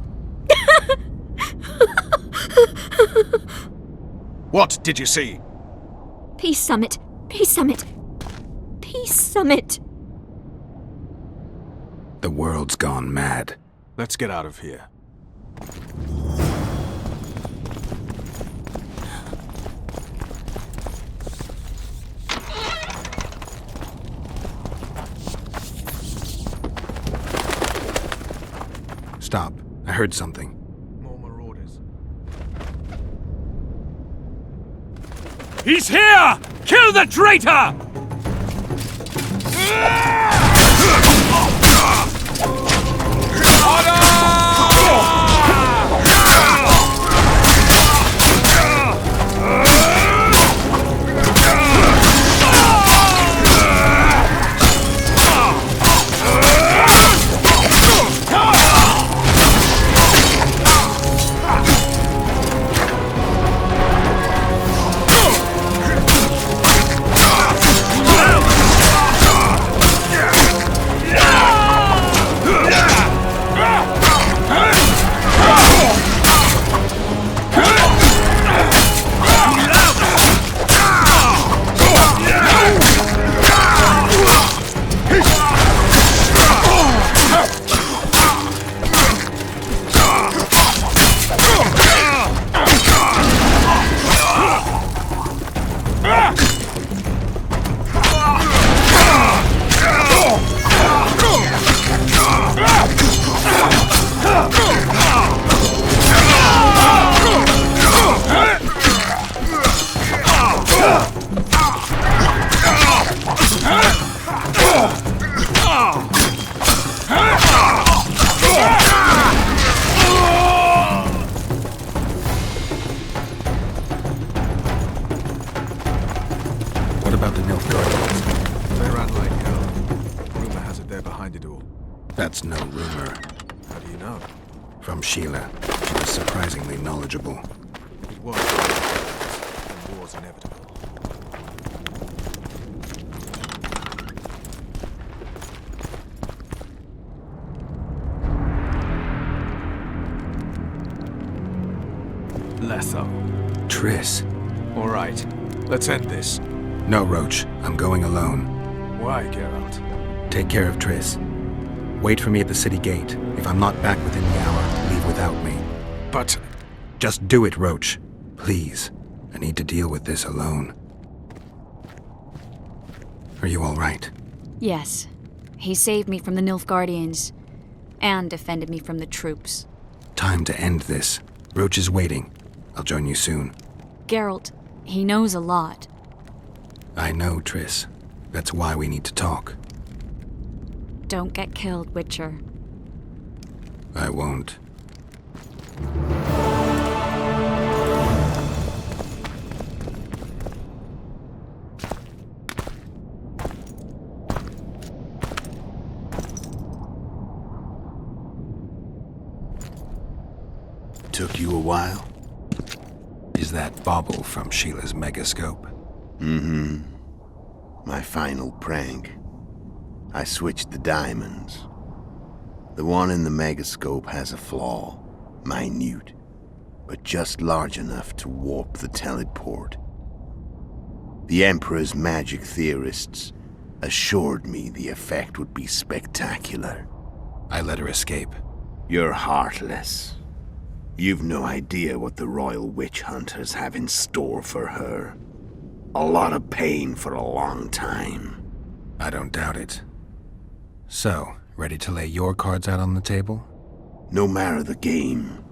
What did you see? Peace Summit. Peace Summit. Peace Summit. The world's gone mad. Let's get out of here. Stop. I heard something. More marauders. He's here! Kill the traitor! That's no rumor. How do you know? From Sheila. She was surprisingly knowledgeable. It was. The war's inevitable. Letho. Triss. All right. Let's end this. No, Roach. I'm going alone. Why, Geralt? Take care of Triss. Wait for me at the city gate. If I'm not back within the hour, leave without me. But... Just do it, Roach. Please. I need to deal with this alone. Are you all right? Yes. He saved me from the Nilfgaardians, and defended me from the troops. Time to end this. Roach is waiting. I'll join you soon. Geralt, he knows a lot. I know, Triss. That's why we need to talk. Don't get killed, Witcher. I won't. Took you a while? Is that bauble from Sheila's megascope? Mm-hmm. My final prank. I switched the diamonds. The one in the megascope has a flaw. Minute. But just large enough to warp the teleport. The Emperor's magic theorists assured me the effect would be spectacular. I let her escape. You're heartless. You've no idea what the royal witch hunters have in store for her. A lot of pain for a long time. I don't doubt it. So, ready to lay your cards out on the table? No matter the game,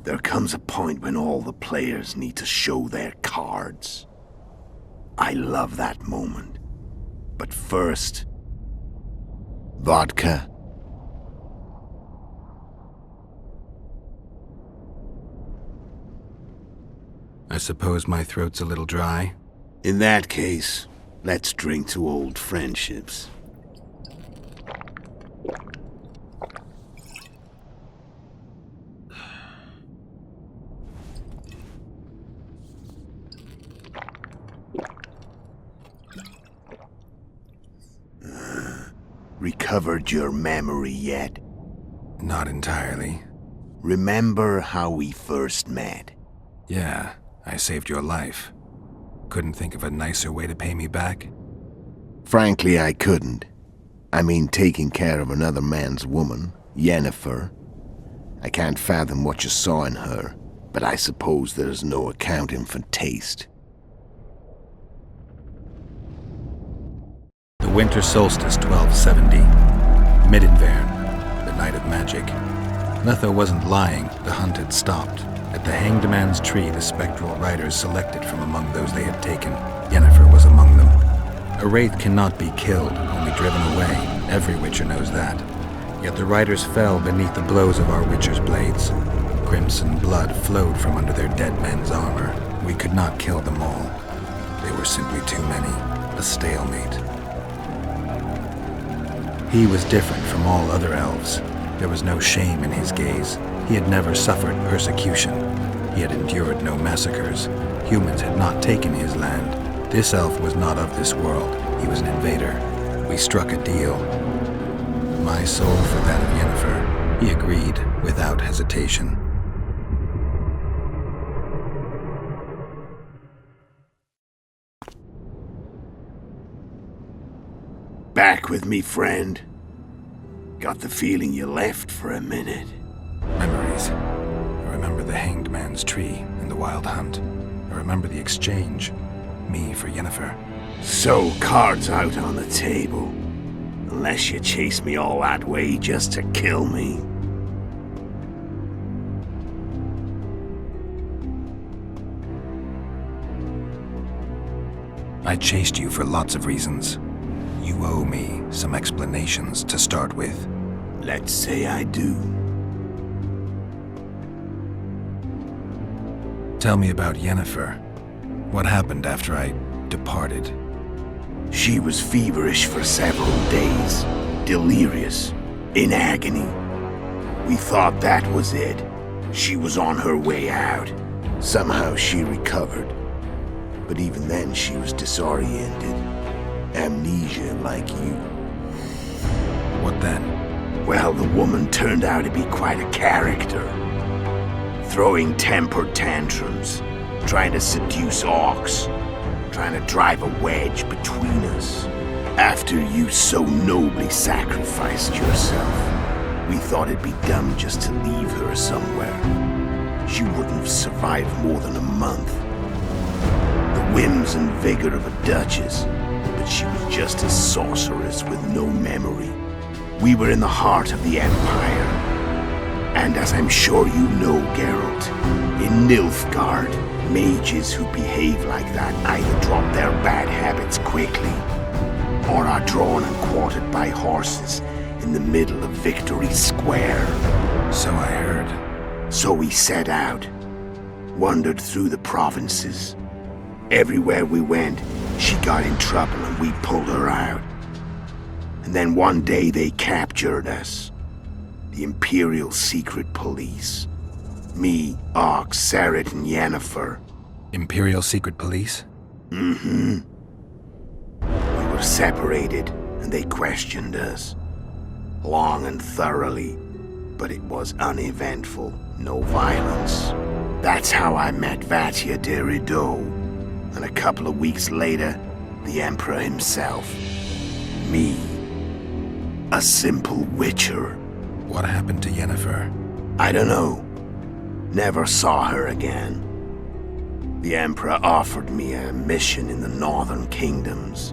there comes a point when all the players need to show their cards. I love that moment. But first... vodka. I suppose my throat's a little dry? In that case, let's drink to old friendships. Recovered your memory yet? Not entirely. Remember how we first met? Yeah, I saved your life. Couldn't think of a nicer way to pay me back? Frankly, I couldn't. I mean, taking care of another man's woman, Yennefer. I can't fathom what you saw in her, but I suppose there's no accounting for taste. The winter solstice 1270. Midinvern, the night of magic. Letho wasn't lying, the hunt had stopped. At the Hanged Man's Tree, the spectral riders selected from among those they had taken. Yennefer was among them. A wraith cannot be killed, only driven away. Every Witcher knows that. Yet the riders fell beneath the blows of our Witcher's blades. Crimson blood flowed from under their dead men's armor. We could not kill them all. They were simply too many. A stalemate. He was different from all other elves. There was no shame in his gaze. He had never suffered persecution. He had endured no massacres. Humans had not taken his land. This elf was not of this world. He was an invader. We struck a deal. My soul for that of Yennefer. He agreed without hesitation. Back with me, friend. Got the feeling you left for a minute. Memories. I remember the Hanged Man's Tree and the Wild Hunt. I remember the exchange. Me for Yennefer. So, cards out on the table. Unless you chase me all that way just to kill me. I chased you for lots of reasons. You owe me some explanations to start with. Let's say I do. Tell me about Yennefer. What happened after I departed? She was feverish for several days, delirious, in agony. We thought that was it. She was on her way out. Somehow she recovered. But even then she was disoriented. Amnesia like you. What then? Well, the woman turned out to be quite a character. Throwing temper tantrums, trying to seduce orcs, trying to drive a wedge between us. After you so nobly sacrificed yourself, we thought it'd be dumb just to leave her somewhere. She wouldn't have survived more than a month. The whims and vigor of a duchess, but she was just a sorceress with no memory. We were in the heart of the Empire. And as I'm sure you know, Geralt, in Nilfgaard, mages who behave like that either drop their bad habits quickly, or are drawn and quartered by horses in the middle of Victory Square. So I heard. So we set out, wandered through the provinces. Everywhere we went, she got in trouble and we pulled her out. And then one day they captured us. The Imperial Secret Police. Me, Ox, Sarret, and Yennefer. Imperial Secret Police? Mm-hmm. We were separated, and they questioned us. Long and thoroughly, but it was uneventful, no violence. That's how I met Vatia de Rideau, and a couple of weeks later, the Emperor himself. Me. A simple witcher. What happened to Yennefer? I don't know. Never saw her again. The Emperor offered me a mission in the northern kingdoms.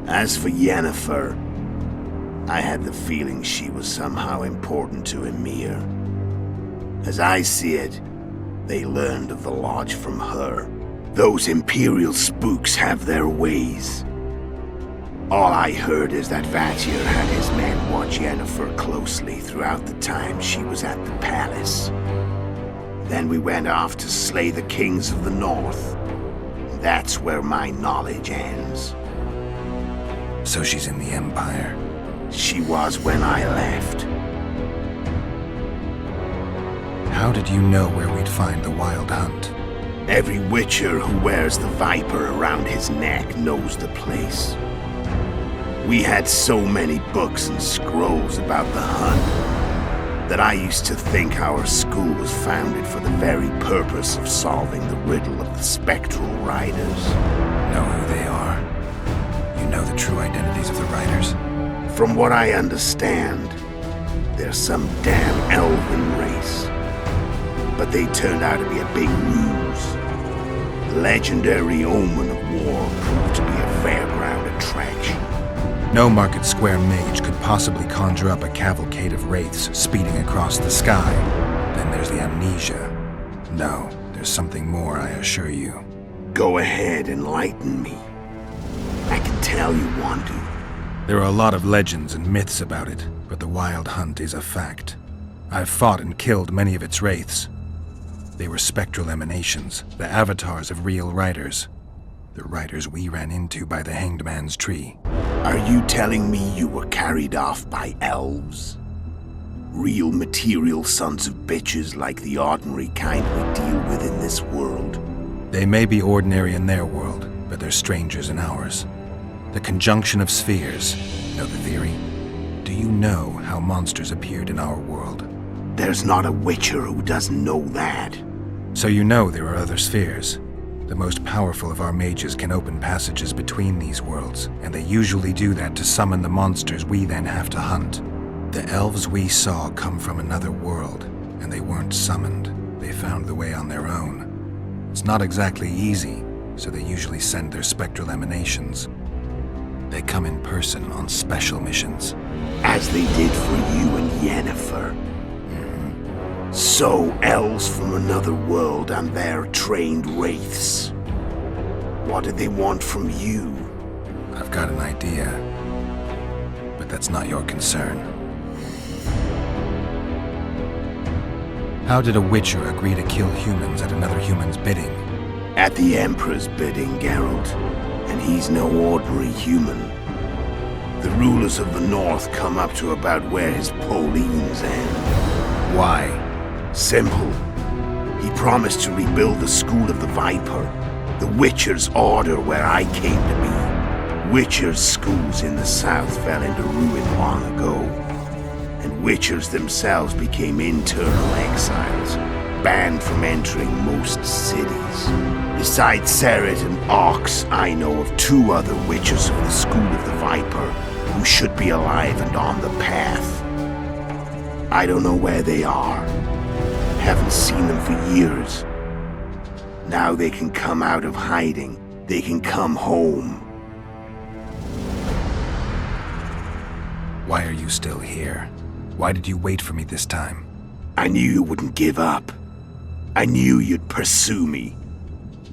As for Yennefer, I had the feeling she was somehow important to Emir. As I see it, they learned of the Lodge from her. Those Imperial spooks have their ways. All I heard is that Vatir had his men watch Yennefer closely throughout the time she was at the palace. Then we went off to slay the kings of the north. That's where my knowledge ends. So she's in the Empire? She was when I left. How did you know where we'd find the Wild Hunt? Every witcher who wears the viper around his neck knows the place. We had so many books and scrolls about the hunt that I used to think our school was founded for the very purpose of solving the riddle of the spectral riders. Know who they are? You know the true identities of the riders? From what I understand, they're some damn elven race. But they turned out to be a big ruse. The legendary omen of war proved to be a fairground attraction. No Market Square mage could possibly conjure up a cavalcade of wraiths speeding across the sky. Then there's the amnesia. No, there's something more, I assure you. Go ahead, enlighten me. I can tell you want to. There are a lot of legends and myths about it, but the Wild Hunt is a fact. I've fought and killed many of its wraiths. They were spectral emanations, the avatars of real riders. The riders we ran into by the Hanged Man's Tree. Are you telling me you were carried off by elves? Real material sons of bitches like the ordinary kind we deal with in this world? They may be ordinary in their world, but they're strangers in ours. The conjunction of spheres. Know the theory? Do you know how monsters appeared in our world? There's not a witcher who doesn't know that. So you know there are other spheres. The most powerful of our mages can open passages between these worlds, and they usually do that to summon the monsters we then have to hunt. The elves we saw come from another world, and they weren't summoned. They found the way on their own. It's not exactly easy, so they usually send their spectral emanations. They come in person on special missions. As they did for you and Yennefer. So, elves from another world and their trained wraiths. What did they want from you? I've got an idea, but that's not your concern. How did a witcher agree to kill humans at another human's bidding? At the Emperor's bidding, Geralt. And he's no ordinary human. The rulers of the North come up to about where his Pauline's end. Why? Simple. He promised to rebuild the School of the Viper, the Witcher's order where I came to be. Witcher's schools in the south fell into ruin long ago, and Witchers themselves became internal exiles, banned from entering most cities. Besides Seret and Ox, I know of 2 other Witchers of the School of the Viper who should be alive and on the path. I don't know where they are. Haven't seen them for years. Now they can come out of hiding. They can come home. Why are you still here? Why did you wait for me this time? I knew you wouldn't give up. I knew you'd pursue me.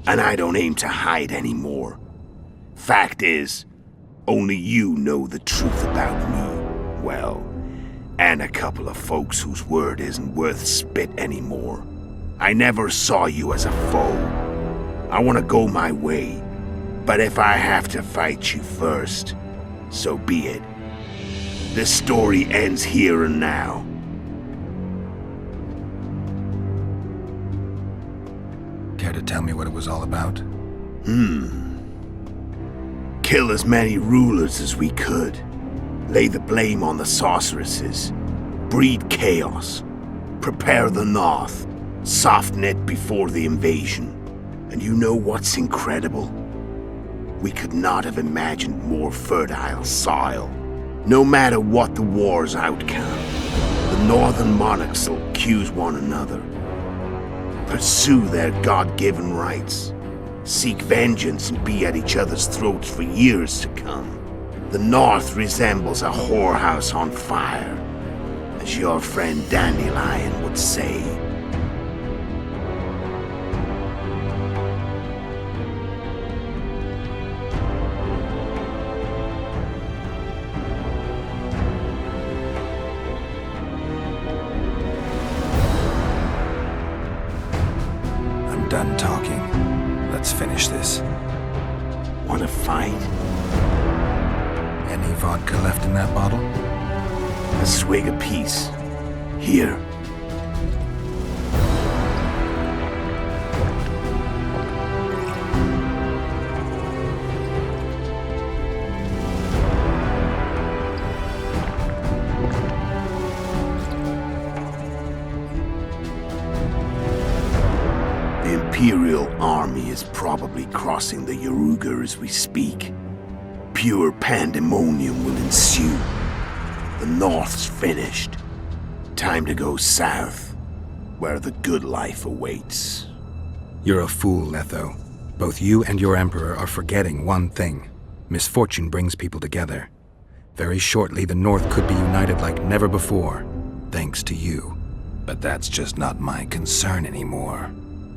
And I don't aim to hide anymore. Fact is, only you know the truth about me. Well, and a couple of folks whose word isn't worth spit anymore. I never saw you as a foe. I want to go my way. But if I have to fight you first, so be it. This story ends here and now. Care to tell me what it was all about? Kill as many rulers as we could. Lay the blame on the sorceresses. Breed chaos. Prepare the North. Soften it before the invasion. And you know what's incredible? We could not have imagined more fertile soil. No matter what the war's outcome, the northern monarchs will accuse one another. Pursue their God-given rights. Seek vengeance and be at each other's throats for years to come. The North resembles a whorehouse on fire, as your friend Dandelion would say. I'm done talking. Let's finish this. Want to fight? Any vodka left in that bottle? A swig apiece. Here. The Imperial army is probably crossing the Yaruga as we speak. Pure pandemonium will ensue. The North's finished. Time to go south, where the good life awaits. You're a fool, Letho. Both you and your Emperor are forgetting one thing. Misfortune brings people together. Very shortly, the North could be united like never before, thanks to you. But that's just not my concern anymore.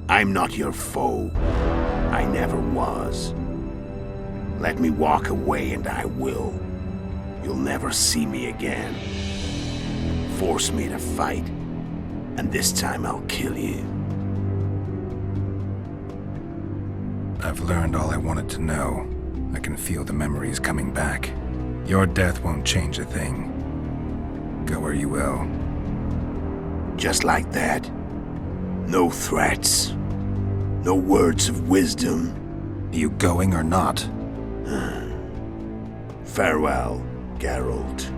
I'm not your foe. I never was. Let me walk away and I will. You'll never see me again. Force me to fight, and this time I'll kill you. I've learned all I wanted to know. I can feel the memories coming back. Your death won't change a thing. Go where you will. Just like that. No threats. No words of wisdom. You going or not? Farewell, Geralt.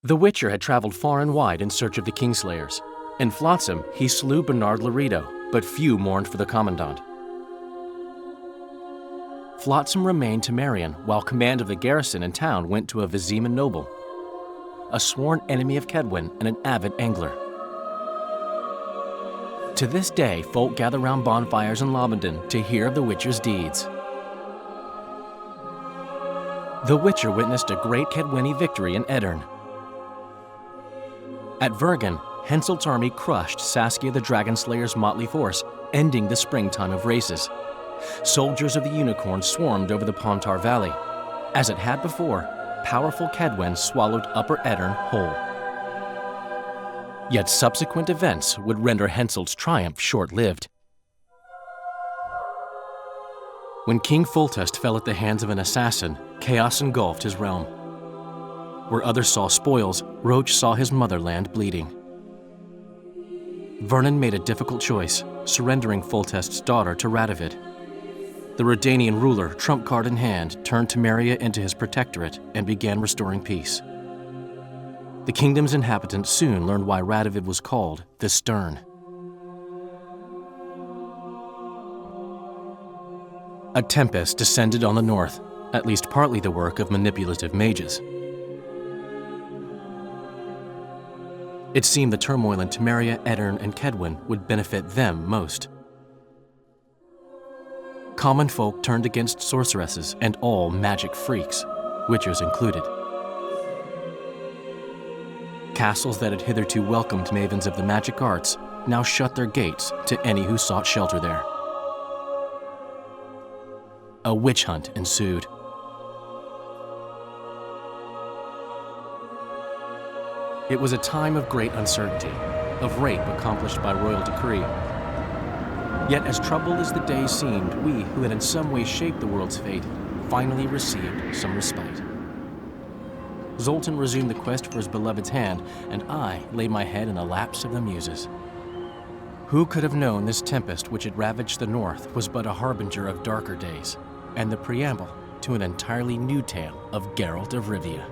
The Witcher had traveled far and wide in search of the Kingslayers. In Flotsam, he slew Bernard Laredo, but few mourned for the Commandant. Flotsam remained Temerian, while command of the garrison and town went to a Vizima noble, a sworn enemy of Kedwen and an avid angler. To this day, folk gather round bonfires in Lobenden to hear of the Witcher's deeds. The Witcher witnessed a great Kedweni victory in Edirn. At Vergen, Henselt's army crushed Saskia the Dragonslayer's motley force, ending the springtime of races. Soldiers of the Unicorn swarmed over the Pontar Valley. As it had before, powerful Kedwen swallowed Upper Edirn whole. Yet subsequent events would render Henselt's triumph short-lived. When King Foltest fell at the hands of an assassin, chaos engulfed his realm. Where others saw spoils, Roach saw his motherland bleeding. Vernon made a difficult choice, surrendering Foltest's daughter to Radovid. The Redanian ruler, trump card in hand, turned Temeria into his protectorate and began restoring peace. The kingdom's inhabitants soon learned why Radovid was called the Stern. A tempest descended on the north, at least partly the work of manipulative mages. It seemed the turmoil in Temeria, Edirn, and Kedwen would benefit them most. Common folk turned against sorceresses and all magic freaks, witchers included. Castles that had hitherto welcomed mavens of the magic arts now shut their gates to any who sought shelter there. A witch hunt ensued. It was a time of great uncertainty, of rape accomplished by royal decree. Yet as troubled as the days seemed, we, who had in some way shaped the world's fate, finally received some respite. Zoltan resumed the quest for his beloved's hand, and I laid my head in the laps of the muses. Who could have known this tempest which had ravaged the north was but a harbinger of darker days, and the preamble to an entirely new tale of Geralt of Rivia.